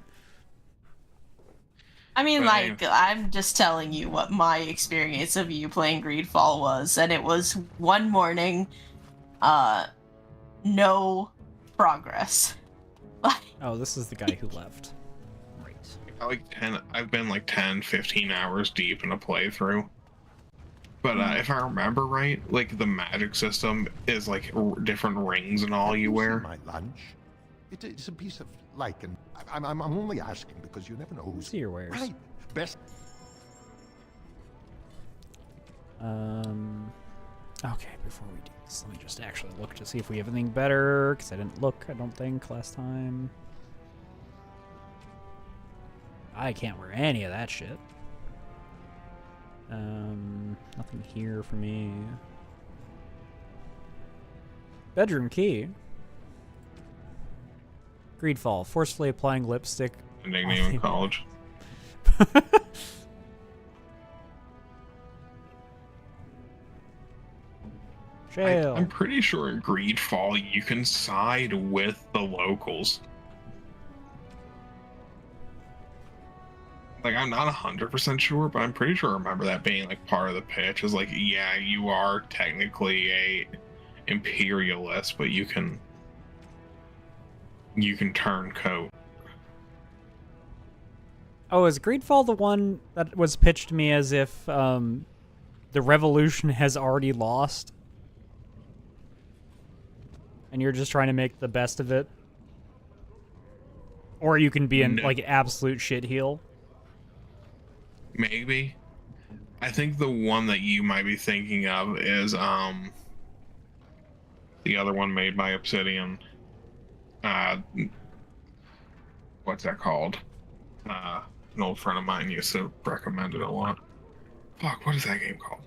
I mean, But like, I'm just telling you what my experience of you playing Greedfall was, and it was one morning, no progress. Oh, this is the guy who left. Right. I've been like 10, 15 hours deep in a playthrough. But if I remember right, like the magic system is like different rings and all you wear. My lunch. It's a piece of lichen. I'm only asking because you never know who's See your wares. right. Best. Okay, before we do this, let me just actually look to see if we have anything better, because I didn't look, I don't think, last time. I can't wear any of that shit. Nothing here for me. Bedroom key. Greedfall, forcefully applying lipstick. Nickname in college. Jail. I'm pretty sure in Greedfall you can side with the locals. Like, I'm not 100% sure, but I'm pretty sure I remember that being like part of the pitch. Is like, yeah, you are technically a imperialist, but you can turn coat. Oh, is Greedfall the one that was pitched to me as if the revolution has already lost? And you're just trying to make the best of it? Or you can be an like absolute shitheel? Maybe. I think the one that you might be thinking of is the other one made by Obsidian. What's that called? An old friend of mine used to recommend it a lot. Fuck, what is that game called?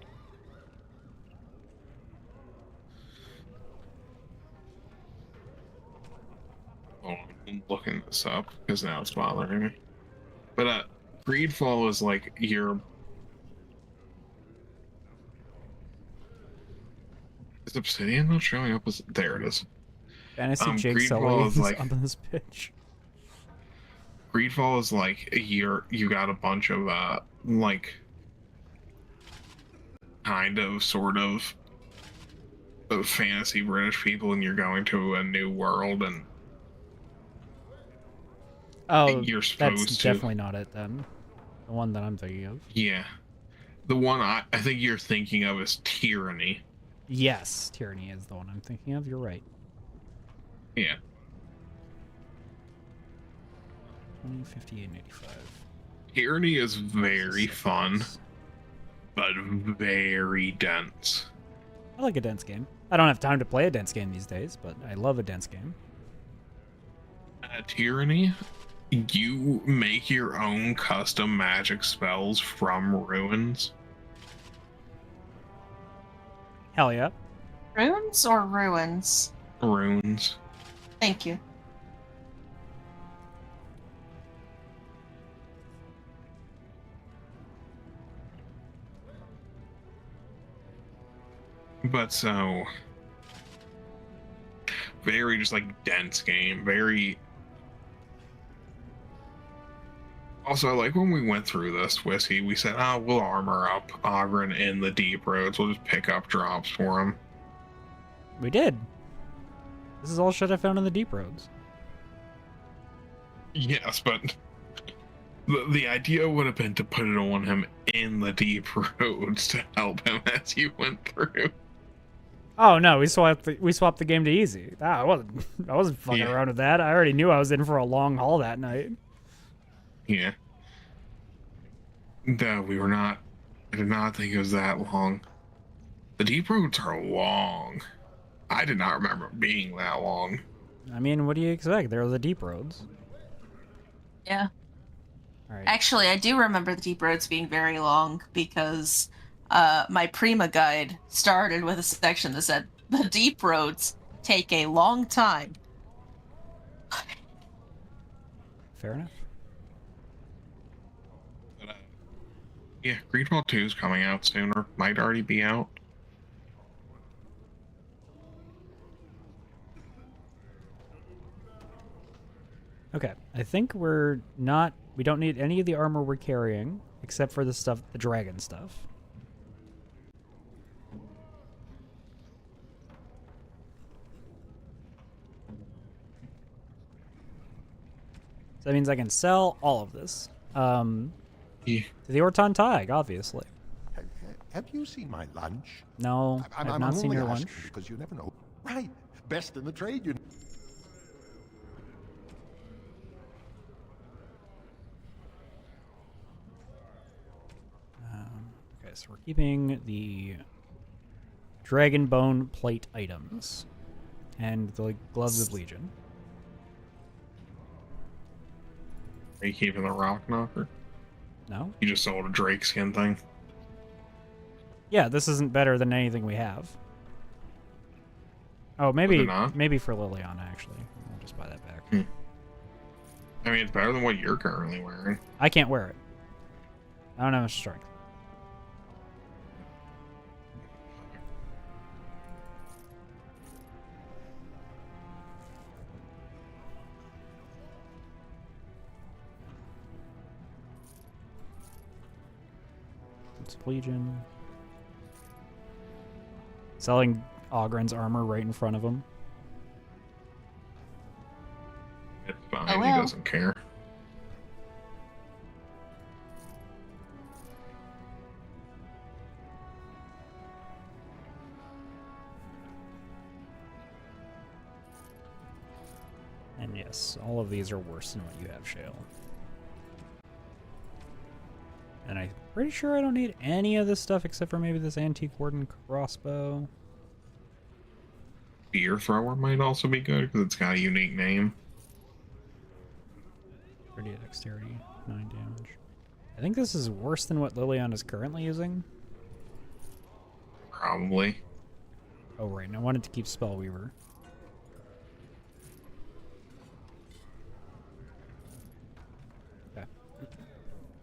Oh, I'm looking this up because now it's bothering me. But Greedfall is like your... Is Obsidian not showing up? There it is. Fantasy Jake Sully is like, up in this pitch. Greedfall is like you got a bunch of like kind of sort of fantasy British people, and you're going to a new world, and you're supposed that's to. Definitely not it then. The one that I'm thinking of. Yeah, the one I think you're thinking of is Tyranny. Yes, Tyranny is the one I'm thinking of. You're right. Yeah. 2058.85. Tyranny is very fun, but very dense. I like a dense game. I don't have time to play a dense game these days, but I love a dense game. Tyranny, you make your own custom magic spells from ruins. Hell yeah. Runes or ruins? Runes. Thank you. But so very just like dense game, very. Also, like when we went through this Whisky, we said, "Oh, we'll armor up Ogren in the deep roads. We'll just pick up drops for him." We did. This is all shit I found in the deep roads. Yes, but the idea would have been to put it on him in the deep roads to help him as you went through. Oh no, we swapped the game to easy. I wasn't fucking around with that. I already knew I was in for a long haul that night. Yeah. No, we were not. I did not think it was that long. The deep roads are long. I did not remember it being that long. I mean, what do you expect? There are the deep roads. Yeah. All right. Actually, I do remember the deep roads being very long because my Prima guide started with a section that said the deep roads take a long time. Fair enough. But, yeah, Greedfall 2 is coming out soon, or might already be out. Okay, I think we don't need any of the armor we're carrying, except for the dragon stuff. So that means I can sell all of this. To the Orton Tig, obviously. Have you seen my lunch? No, I've not seen your only lunch. asking because you never know. Right, best in the trade, you know. Okay, so we're keeping the dragon bone plate items and the gloves of Legion. Are you keeping the rock knocker? No? You just sold a Drake skin thing. Yeah, this isn't better than anything we have. Oh, maybe for Liliana, actually. I'll just buy that back. I mean, it's better than what you're currently wearing. I can't wear it. I don't have much strength. It's Legion. Selling Ogren's armor right in front of him. It's fine. Oh, He well. doesn't care. And yes, all of these are worse than what you have, Shale. And I'm pretty sure I don't need any of this stuff except for maybe this antique warden crossbow. Spear thrower might also be good because it's got a unique name. 30 dexterity, 9 damage. I think this is worse than what Liliana is currently using. Probably. Oh, right. And I wanted to keep Spellweaver.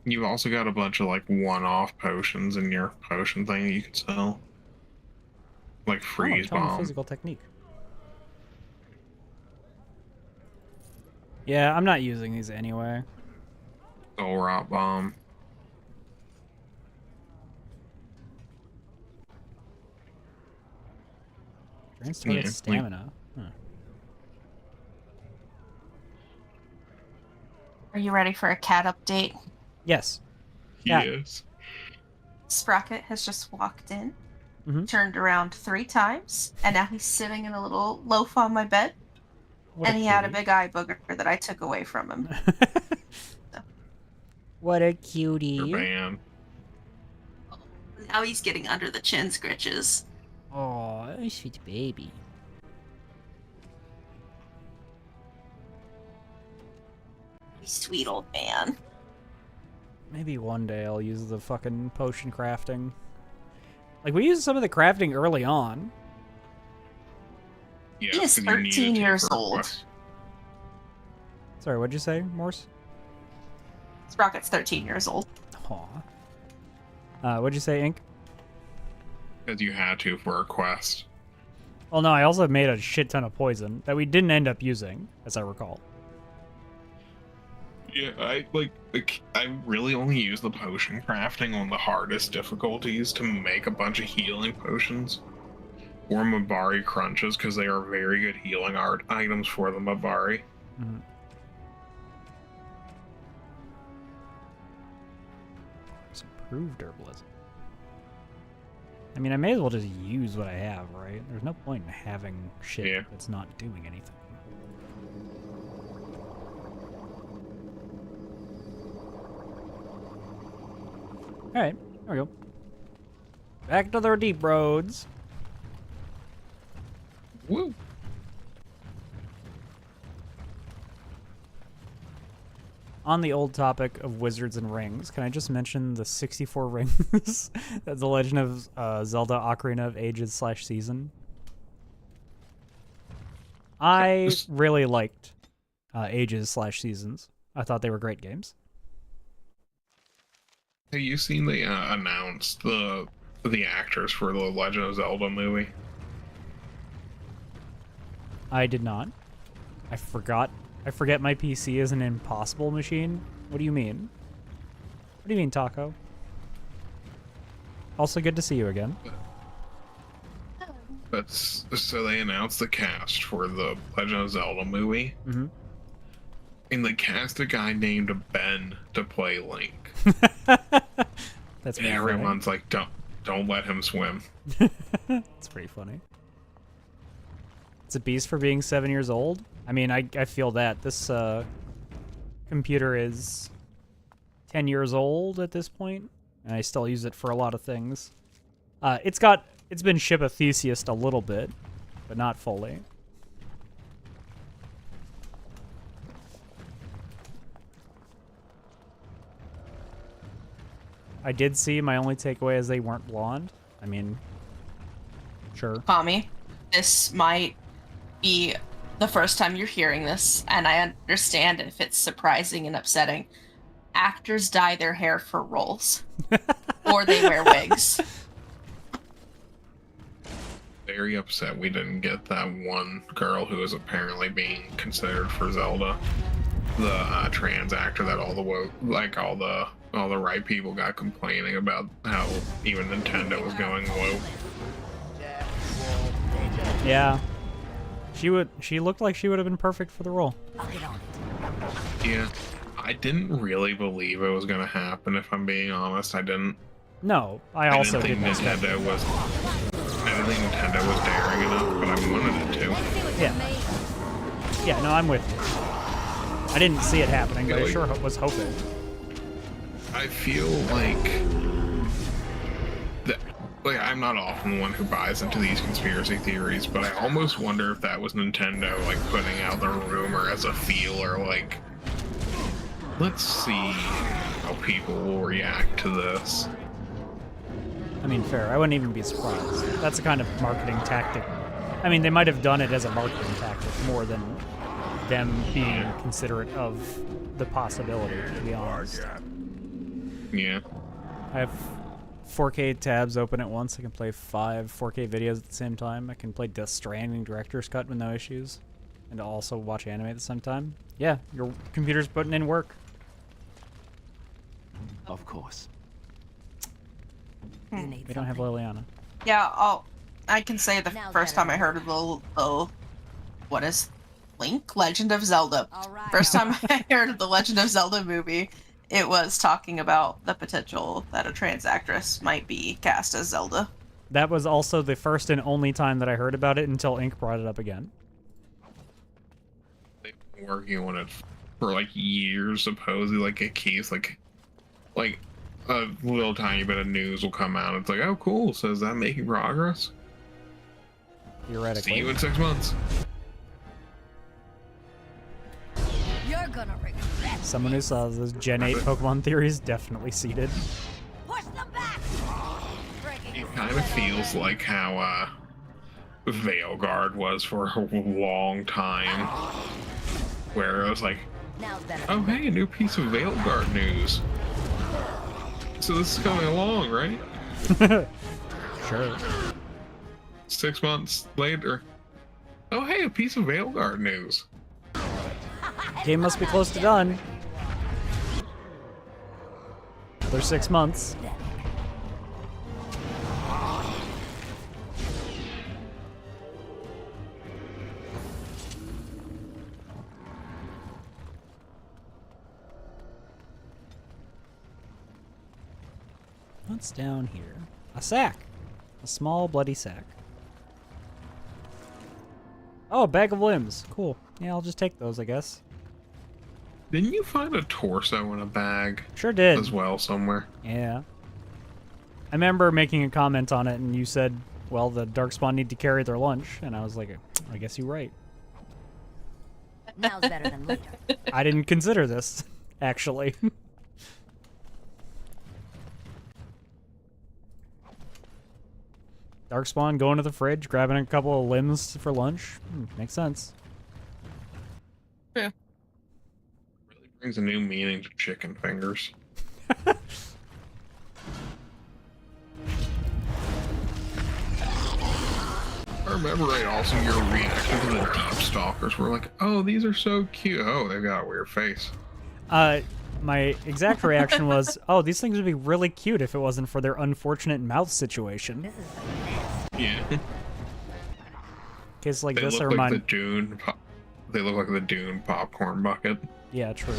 You've also got a bunch of like one-off potions in your potion thing that you can sell. Like freeze bomb. Physical technique. Yeah, I'm not using these anyway. Soul rot bomb. Drains target stamina. Huh. Are you ready for a cat update? Yes. Yes. Sprocket has just walked in, Mhm. turned around 3 times, and now he's sitting in a little loaf on my bed. What And he had a big eye booger that I took away from him. What a cutie. Man. Now he's getting under the chin scritches. Oh, sweet baby. You sweet old man. Maybe one day I'll use the fucking potion crafting. Like, we used some of the crafting early on. Yeah, He is 'cause you need 13 it years for old. quest. Sorry, what'd you say, Morse? Sprocket's 13 years old. Aw. What'd you say, Ink? Because you had to for a quest. Well, no, I also made a shit ton of poison that we didn't end up using, as I recall. Yeah, I really only use the potion crafting on the hardest difficulties to make a bunch of healing potions. Or Mabari crunches, because they are very good healing art items for the Mabari. Mm-hmm. Improved herbalism. I mean, I may as well just use what I have, right? There's no point in having shit Yeah. that's not doing anything. Alright, there we go. Back to the deep roads. Woo. On the old topic of wizards and rings, can I just mention the 64 rings that The Legend of Zelda Ocarina of Ages / Season? I really liked Ages / Seasons. I thought they were great games. Have you seen they announced the actors for the Legend of Zelda movie? I did not. I forgot. I forget my PC is an impossible machine. What do you mean? What do you mean, Taco? Also good to see you again. But so they announced the cast for the Legend of Zelda movie. Mm-hmm. And they cast a guy named Ben to play Link. That's and everyone's like, don't let him swim. It's pretty funny. It's a beast for being 7 years old. I mean, I feel that. This computer is 10 years old at this point, and I still use it for a lot of things. It's been Theseus'd a little bit, but not fully. I did see my only takeaway is they weren't blonde. I mean, sure. Tommy, this might be the first time you're hearing this, and I understand if it's surprising and upsetting. Actors dye their hair for roles, or they wear wigs. Very upset we didn't get that one girl who is apparently being considered for Zelda, the trans actor that all the right people got complaining about how even Nintendo was going woke. Yeah. She looked like she would have been perfect for the role. Yeah. I didn't really believe it was gonna happen, if I'm being honest. I didn't. No, I also didn't think didn't expect it. I didn't think Nintendo was daring enough, but I wanted it to. Yeah. Yeah, no, I'm with you. I didn't see it happening, but I sure was hoping. I feel like I'm not often the one who buys into these conspiracy theories, but I almost wonder if that was Nintendo like putting out the rumor as a feeler, like, let's see how people will react to this. I mean, fair. I wouldn't even be surprised. That's a kind of marketing tactic. I mean, they might have done it as a marketing tactic more than them being considerate of the possibility, to be honest. Yeah. I have 4K tabs open at once. I can play 5 4K videos at the same time. I can play Death Stranding Director's Cut with no issues. And also watch anime at the same time. Yeah, your computer's putting in work. Of course. We don't have Liliana. Yeah, I can say the first time I heard of the what is Link? Legend of Zelda. First time I heard of the Legend of Zelda movie, it was talking about the potential that a trans actress might be cast as Zelda. That was also the first and only time that I heard about it until Ink brought it up again. They've been working on it for like years, supposedly. Like a case, like a little tiny bit of news will come out. It's like, oh, cool. So is that making progress? Theoretically. See you in 6 months. You're gonna regret. Someone who saw those Gen 8 Pokemon theories definitely seeded. Push them back. It kind of feels like how Veilguard was for a long time, where it was like, oh hey, a new piece of Veilguard news. So this is coming along, right? Sure. 6 months later, oh hey, a piece of Veilguard news. Game must be close to done. Another 6 months. What's down here? A sack. A small bloody sack. Oh, a bag of limbs. Cool. Yeah, I'll just take those, I guess. Didn't you find a torso in a bag? Sure did. As well, somewhere. Yeah. I remember making a comment on it, and you said, well, the Darkspawn need to carry their lunch. And I was like, I guess you're right. Now's better than later. I didn't consider this, actually. Darkspawn going to the fridge, grabbing a couple of limbs for lunch. Makes sense. True. Really brings a new meaning to chicken fingers. I remember right, also your reaction to the Deep Stalkers were like, oh, these are so cute. Oh, they've got a weird face. My exact reaction was, oh, these things would be really cute if it wasn't for their unfortunate mouth situation. Yeah. Case like They this, look I like remind. the Dune. They look like the Dune popcorn bucket. Yeah, true.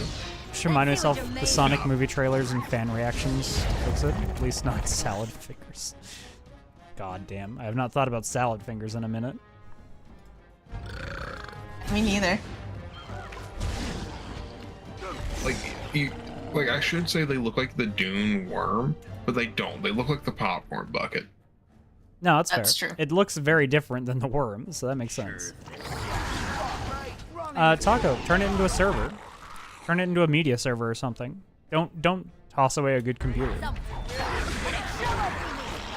Just remind myself the Sonic movie trailers and fan reactions to fix it. At least not salad fingers. God damn, I have not thought about salad fingers in a minute. Me neither. Like I should say they look like the Dune worm, but they don't. They look like the popcorn bucket. No, that's That's fair. true. It looks very different than the worm, so that makes sense. Taco, turn it into a server. Turn it into a media server or something. Don't toss away a good computer.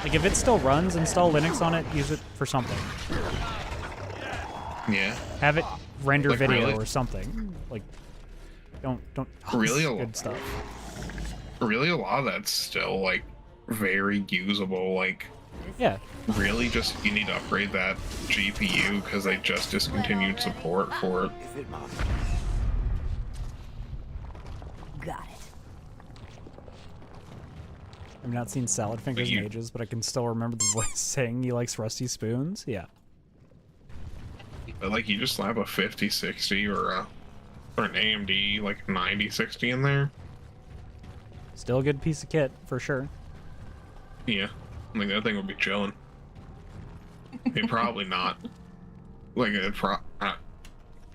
Like if it still runs, install Linux on it, use it for something. Yeah. Have it render Like, video really? or something. Like don't Really good stuff. Really, a lot of that's still like very usable. Like, Yeah. really, just you need to upgrade that GPU because they just discontinued support for it. If it must. Got it. I've not seen Salad Fingers in ages, but I can still remember the voice saying he likes rusty spoons. Yeah. But like, you just slap a 5060 or an AMD like 9060 in there. Still a good piece of kit, for sure. Yeah, like that thing would be chilling. I mean, probably not. Like,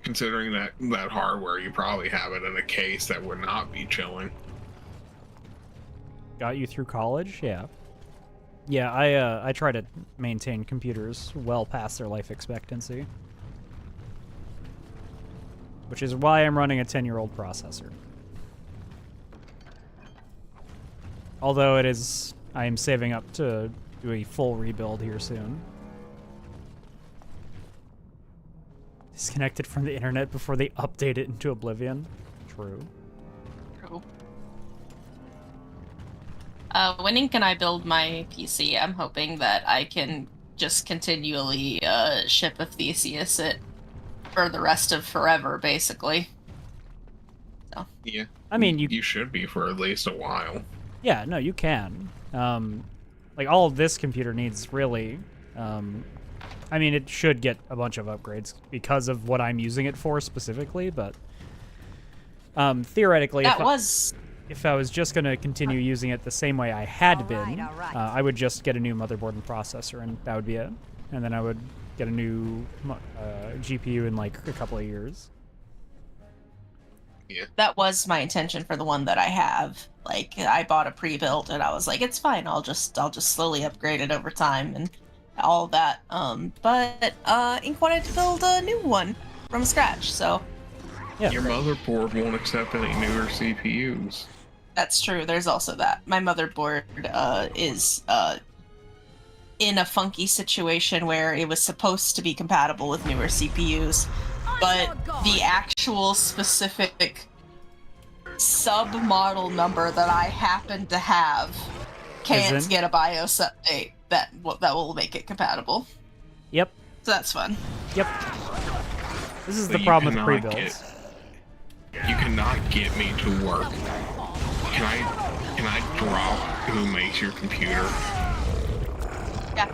considering that hardware, you probably have it in a case that would not be chilling. Got you through college? Yeah. Yeah, I try to maintain computers well past their life expectancy. Which is why I'm running a 10-year-old processor. Although I am saving up to do a full rebuild here soon. Disconnected from the internet before they update it into Oblivion. True. True. When can I build my PC? I'm hoping that I can just continually ship a Theseus it for the rest of forever, basically. So. Yeah. I mean, you should be for at least a while. Yeah, no, you can. Like, all of this computer needs, really... I mean, it should get a bunch of upgrades because of what I'm using it for specifically, but... theoretically, if I was just going to continue using it the same way I had been, I would just get a new motherboard and processor, and that would be it. And then I would get a new GPU in, like, a couple of years. Yeah. That was my intention for the one that I have. Like, I bought a pre-built, and I was like, it's fine. I'll just slowly upgrade it over time and all that. But Ink wanted to build a new one from scratch, so. Yeah. Your motherboard won't accept any newer CPUs. That's true. There's also that. My motherboard is in a funky situation where it was supposed to be compatible with newer CPUs, but the actual specific sub-model number that I happen to have can't get a BIOS update that will make it compatible. Yep. So that's fun. Yep. This is the problem with pre-builds. You cannot get me to work. Can I drop who makes your computer? Yeah.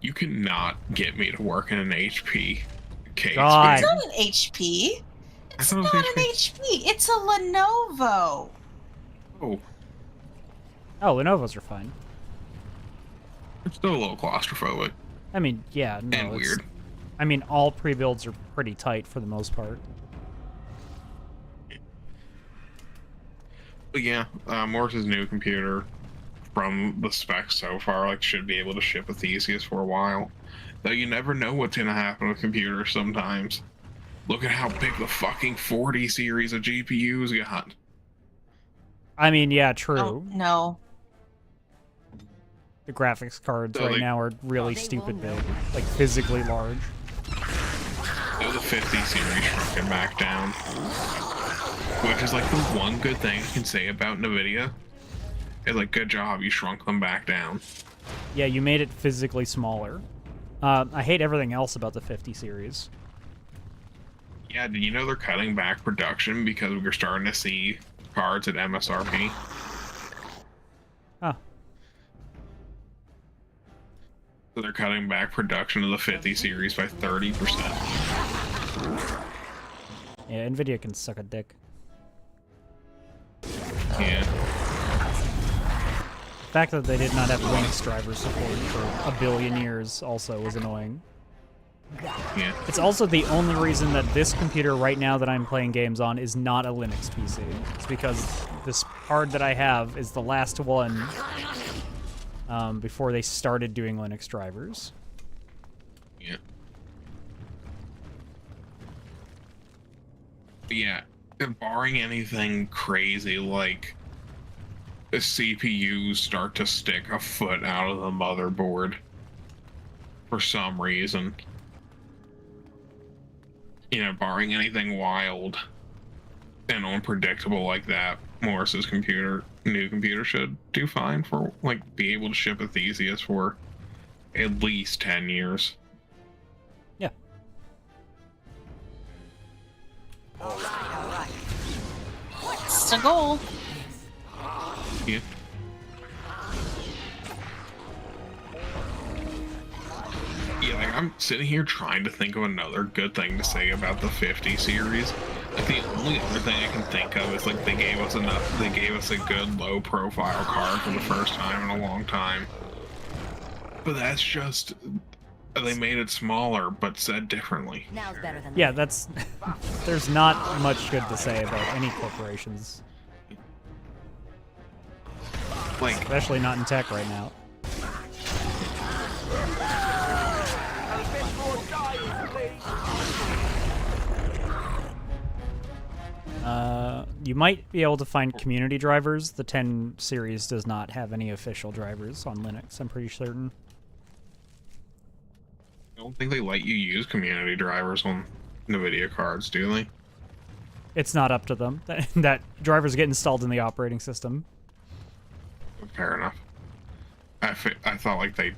You cannot get me to work in an HP case. God. It's not an HP. It's not an HP. It's a Lenovo. Oh. Oh, Lenovo's are fine. Still a little claustrophobic. I mean, yeah, no, And weird. I mean, all pre-builds are pretty tight for the most part. But yeah, Morse's new computer, from the specs so far, like should be able to ship a Theseus for a while. Though you never know what's gonna happen with computers sometimes. Look at how big the fucking 40 series of GPUs got. I mean, yeah, true. Oh, no. The graphics cards So, right like- now are really stupid big, like physically large. So the 50 series shrunken back down. Which is like the one good thing I can say about NVIDIA. Is like, good job, you shrunk them back down. Yeah, you made it physically smaller. I hate everything else about the 50 series. Yeah, did you know they're cutting back production because we're starting to see cards at MSRP? Huh. So they're cutting back production of the 50 series by 30%. Yeah, Nvidia can suck a dick. Yeah. The fact that they did not have Linux driver support for a billion years also was annoying. Yeah. It's also the only reason that this computer right now that I'm playing games on is not a Linux PC. It's because this card that I have is the last one before they started doing Linux drivers. Yeah. But yeah, barring anything crazy like the CPUs start to stick a foot out of the motherboard for some reason. You know, barring anything wild and unpredictable like that, Morse's new computer should do fine for, like, be able to ship a Theseus for at least 10 years. Yeah. What's the goal? Yeah. Yeah, like, I'm sitting here trying to think of another good thing to say about the 50 series. Like, the only other thing I can think of is, like, they gave us a good low-profile card for the first time in a long time. But that's just, they made it smaller, but said differently. Now's better than Yeah, that's... There's not much good to say about any corporations. Like, especially not in tech right now. You might be able to find community drivers. The 10 series does not have any official drivers on Linux, I'm pretty certain. I don't think they let you use community drivers on NVIDIA cards, do they? It's not up to them. That drivers get installed in the operating system. Fair enough. I thought like they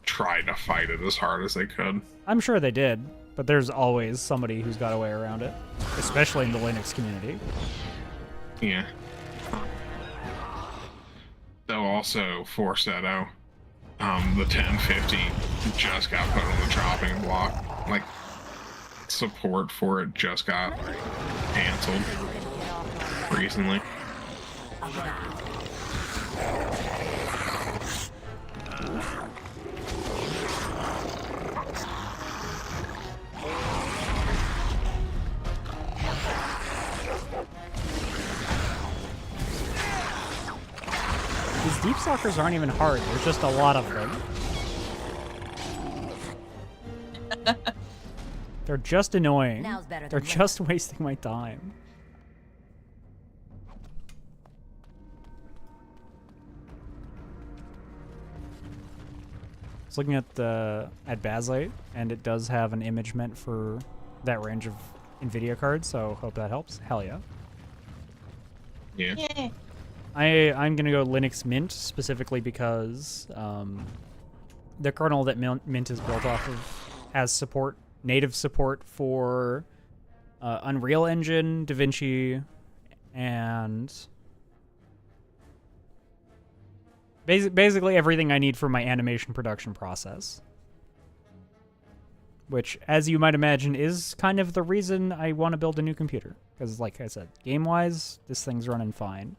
tried to fight it as hard as they could. I'm sure they did, but there's always somebody who's got a way around it, especially in the Linux community. Yeah. Though also, for Seto, the 1050 just got put on the chopping block. Like, support for it just got canceled recently. These deep stalkers aren't even hard, there's just a lot of them. They're just annoying. Now's better They're than just wasting my time. I was looking at Baslite, and it does have an image meant for that range of NVIDIA cards, so hope that helps. Hell yeah. Yeah. Yay. I'm gonna go Linux Mint specifically because the kernel that Mint is built off of has native support for Unreal Engine, DaVinci, and basically everything I need for my animation production process. Which, as you might imagine, is kind of the reason I want to build a new computer. Because, like I said, game-wise, this thing's running fine.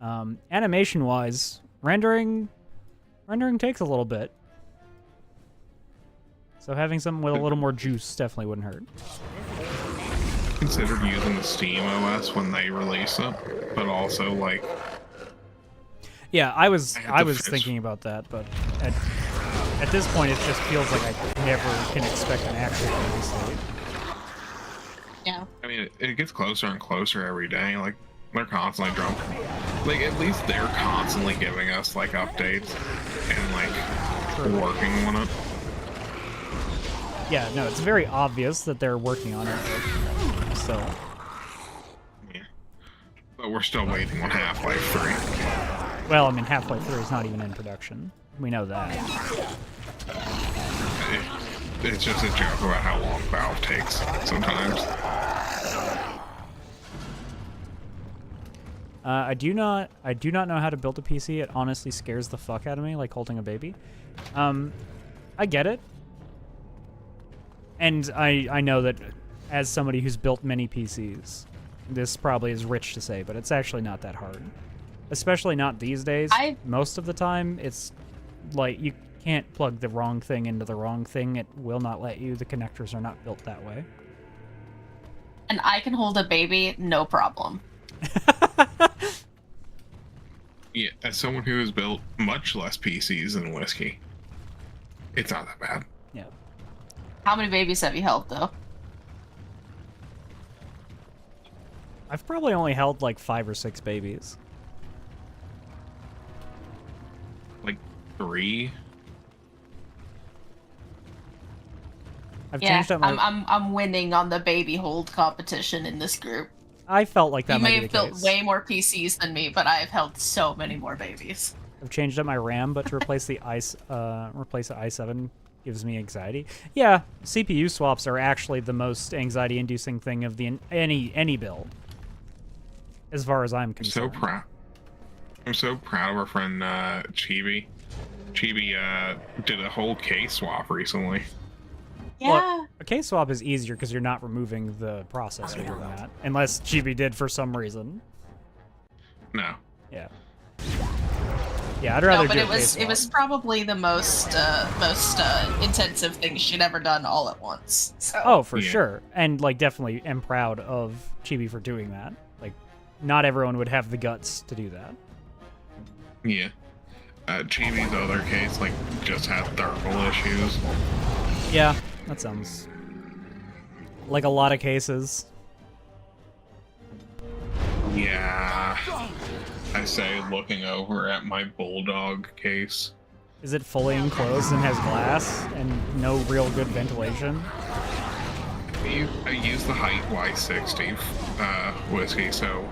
Animation-wise, rendering, Rendering takes a little bit. So having something with a little more juice definitely wouldn't hurt. Considered using the Steam OS when they release it, but also like. Yeah, I was finish. thinking about that, but at this point it just feels like I never can expect an actual release date. Yeah. I mean, it gets closer and closer every day. Like they're constantly dropping. Like at least they're constantly giving us like updates and like working on it. Yeah, no, it's very obvious that they're working on it. But still. Yeah. But we're still waiting on Half-Life 3. Well, I mean, Half-Life 3 is not even in production. We know that. It's just a joke about how long Valve takes sometimes. I do not know how to build a PC. It honestly scares the fuck out of me, like holding a baby. I get it. And I know that as somebody who's built many PCs, this probably is rich to say, but it's actually not that hard. Especially not these days. Most of the time, it's like you can't plug the wrong thing into the wrong thing. It will not let you. The connectors are not built that way. And I can hold a baby, no problem. Yeah, as someone who has built much less PCs than Whisky, it's not that bad. Yeah. How many babies have you held, though? I've probably only held like 5 or 6 babies. Like 3? I've changed up my... I'm winning on the baby hold competition in this group. I felt like that you might may be have the built case. way more PCs than me, but I've held so many more babies. I've changed up my RAM, but to replace the i7 gives me anxiety. Yeah, CPU swaps are actually the most anxiety-inducing thing of the any build, as far as I'm concerned. I'm so proud of our friend Chibi. Chibi did a whole case swap recently. Yeah. Well, a case swap is easier because you're not removing the processor doing that, unless Chibi did for some reason. No. Yeah. Yeah, I'd rather no, but do it a case swap. was probably the most intensive thing she'd ever done all at once. So. Oh, for sure. And like definitely am proud of Chibi for doing that. Like not everyone would have the guts to do that. Yeah. Chibi's other case like just had thermal issues. Yeah, that sounds like a lot of cases. Yeah. I say looking over at my Bulldog case. Is it fully enclosed and has glass and no real good ventilation? I use the height Y60 Whisky, so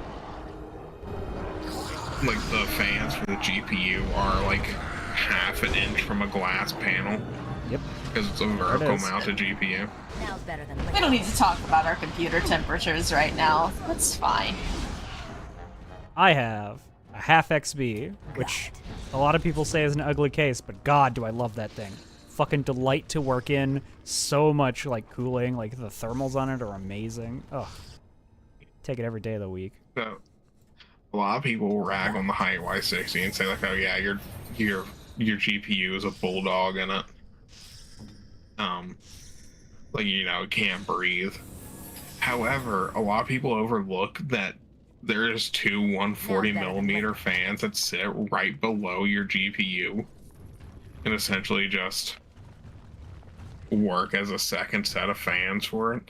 like the fans for the GPU are like half an inch from a glass panel. Yep. Because it's a vertical mounted GPU. We don't need to talk about our computer temperatures right now. That's fine. I have a half XB, which a lot of people say is an ugly case, but God, do I love that thing. Fucking delight to work in. So much like cooling, like the thermals on it are amazing. Ugh. Take it every day of the week. So a lot of people rag on the height Y60 and say like, oh yeah, your GPU is a Bulldog in it. Like, you know, it can't breathe. However, a lot of people overlook that there's two 140mm fans that sit right below your GPU and essentially just work as a second set of fans for it.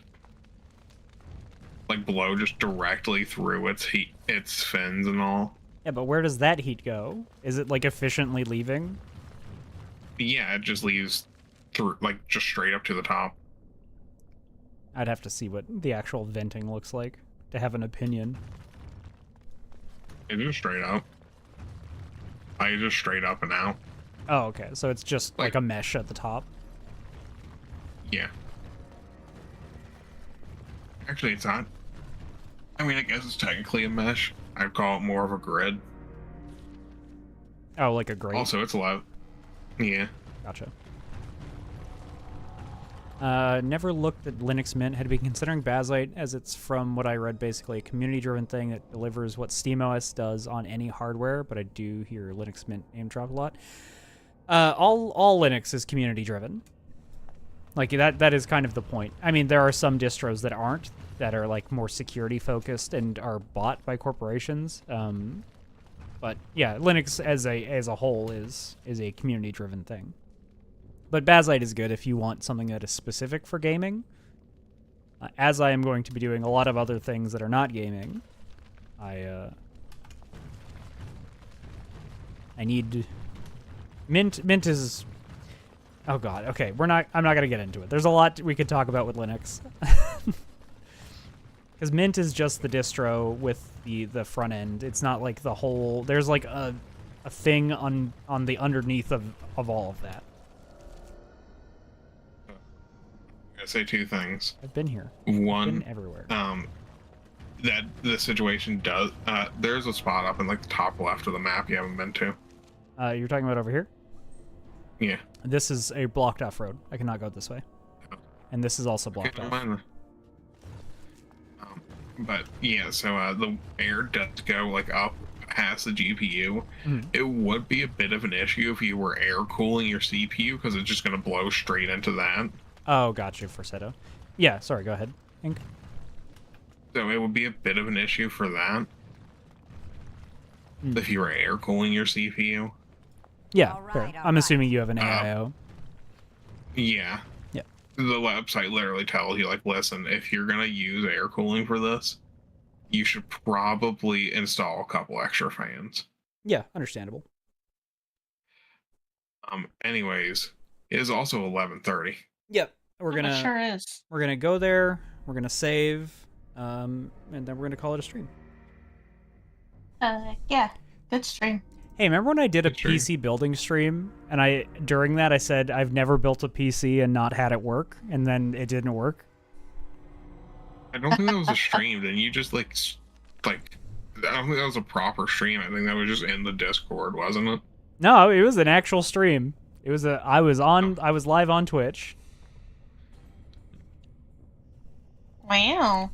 Like blow just directly through its fins and all. Yeah, but where does that heat go? Is it like efficiently leaving? Yeah, it just leaves through, like just straight up to the top. I'd have to see what the actual venting looks like to have an opinion. It's just straight up. I just straight up and out. Oh, okay. So it's just like a mesh at the top. Yeah. Actually, it's not. I mean, I guess it's technically a mesh. I'd call it more of a grid. Oh, like a grate. Also, it's low. Yeah. Gotcha. Never looked at Linux Mint. Had been considering Bazzite, as it's, from what I read, basically a community-driven thing that delivers what SteamOS does on any hardware, but I do hear Linux Mint name drop a lot. All Linux is community driven. Like that is kind of the point. I mean, there are some distros that aren't, that are like more security focused and are bought by corporations. But yeah, Linux as a whole is a community driven thing. But Bazite is good if you want something that is specific for gaming. As I am going to be doing a lot of other things that are not gaming, I need Mint is. Oh god. Okay, I'm not gonna get into it. There's a lot we could talk about with Linux. Because Mint is just the distro with the front end. It's not like the whole. There's like a thing on the underneath of all of that. I'm gonna say two things. I've been here. One, I've been everywhere. That the situation does. There's a spot up in like the top left of the map you haven't been to. You're talking about over here? Yeah. This is a blocked off road. I cannot go this way. And this is also blocked off. But yeah, so the air does go like up past the GPU. It would be a bit of an issue if you were air cooling your CPU because it's just going to blow straight into that. Oh, gotcha, Forsetto. Yeah, sorry, go ahead, Ink. So it would be a bit of an issue for that if you were air cooling your CPU. Yeah, fair. I'm assuming you have an AIO. Yeah. Yeah. The website literally tells you, like, listen, if you're going to use air cooling for this, you should probably install a couple extra fans. Yeah, understandable. Anyways, it is also 11:30. Yep. It sure is. We're gonna go there, we're gonna save, and then we're gonna call it a stream. Yeah, good stream. Hey, remember when I did a PC building stream, and during that I said I've never built a PC and not had it work, and then it didn't work? I don't think that was a stream. Then you just like I don't think that was a proper stream. I think that was just in the Discord, wasn't it? No, it was an actual stream. It was I was live on Twitch. Wow.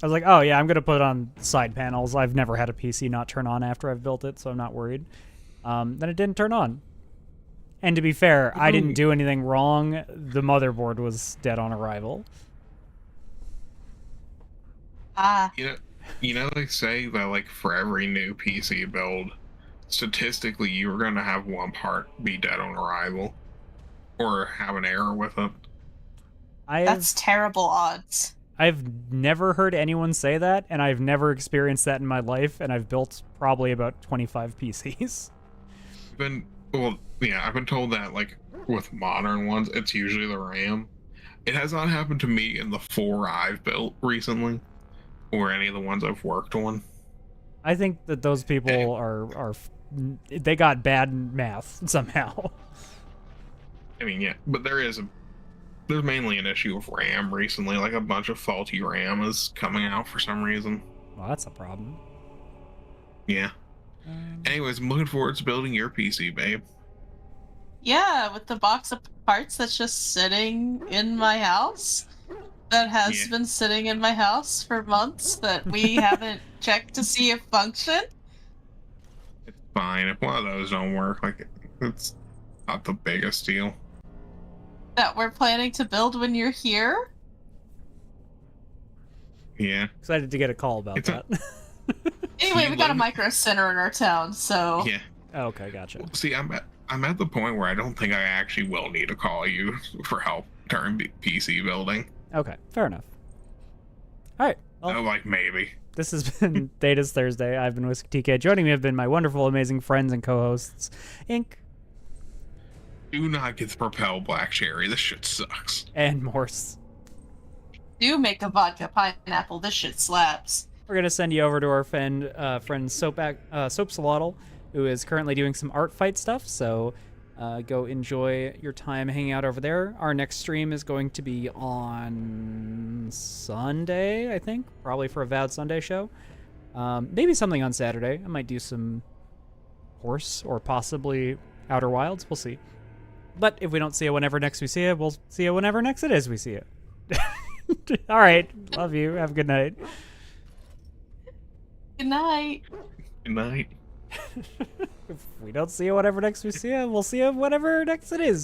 I was like, oh yeah, I'm gonna put it on side panels. I've never had a PC not turn on after I've built it, so I'm not worried. Then it didn't turn on. And to be fair, I didn't do anything wrong. The motherboard was dead on arrival. You know, they say that like for every new PC build, statistically, you're gonna have one part be dead on arrival, or have an error with it. That's terrible odds. I've never heard anyone say that, and I've never experienced that in my life, and I've built probably about 25 PCs. I've been told that like with modern ones, it's usually the RAM. It has not happened to me in the 4 I've built recently, or any of the ones I've worked on. I think that those people they got bad math somehow. I mean, yeah, but there's mainly an issue with RAM recently. Like a bunch of faulty RAM is coming out for some reason. Well, that's a problem. Yeah. Anyways, I'm looking forward to building your PC, babe. Yeah, with the box of parts that's just sitting in my house. That has been sitting in my house for months that we haven't checked to see if function. It's fine. If one of those don't work, like, it's not the biggest deal. That we're planning to build when you're here? Yeah. Excited to get a call about that. Anyway, we got a micro center in our town, so... Yeah. Oh, okay, gotcha. Well, see, I'm at the point where I don't think I actually will need to call you for help during PC building. Okay, fair enough. All right. Well, like, maybe. This has been Thedas Thursday. I've been Whisky TK. Joining me have been my wonderful, amazing friends and co-hosts, Ink. Do not get the Propel Black Cherry. This shit sucks. And Morse. Do make a vodka pineapple. This shit slaps. We're gonna send you over to our friend Soap Salotl, who is currently doing some art fight stuff. So go enjoy your time hanging out over there. Our next stream is going to be on Sunday, I think, probably for a Vowed Sunday show. Maybe something on Saturday. I might do some Horse or possibly Outer Wilds. We'll see. But if we don't see it whenever next we see it, we'll see it whenever next it is we see it. All right. Love you. Have a good night. Good night. Good night. If we don't see him whenever next we see him, we'll see him whenever next it is.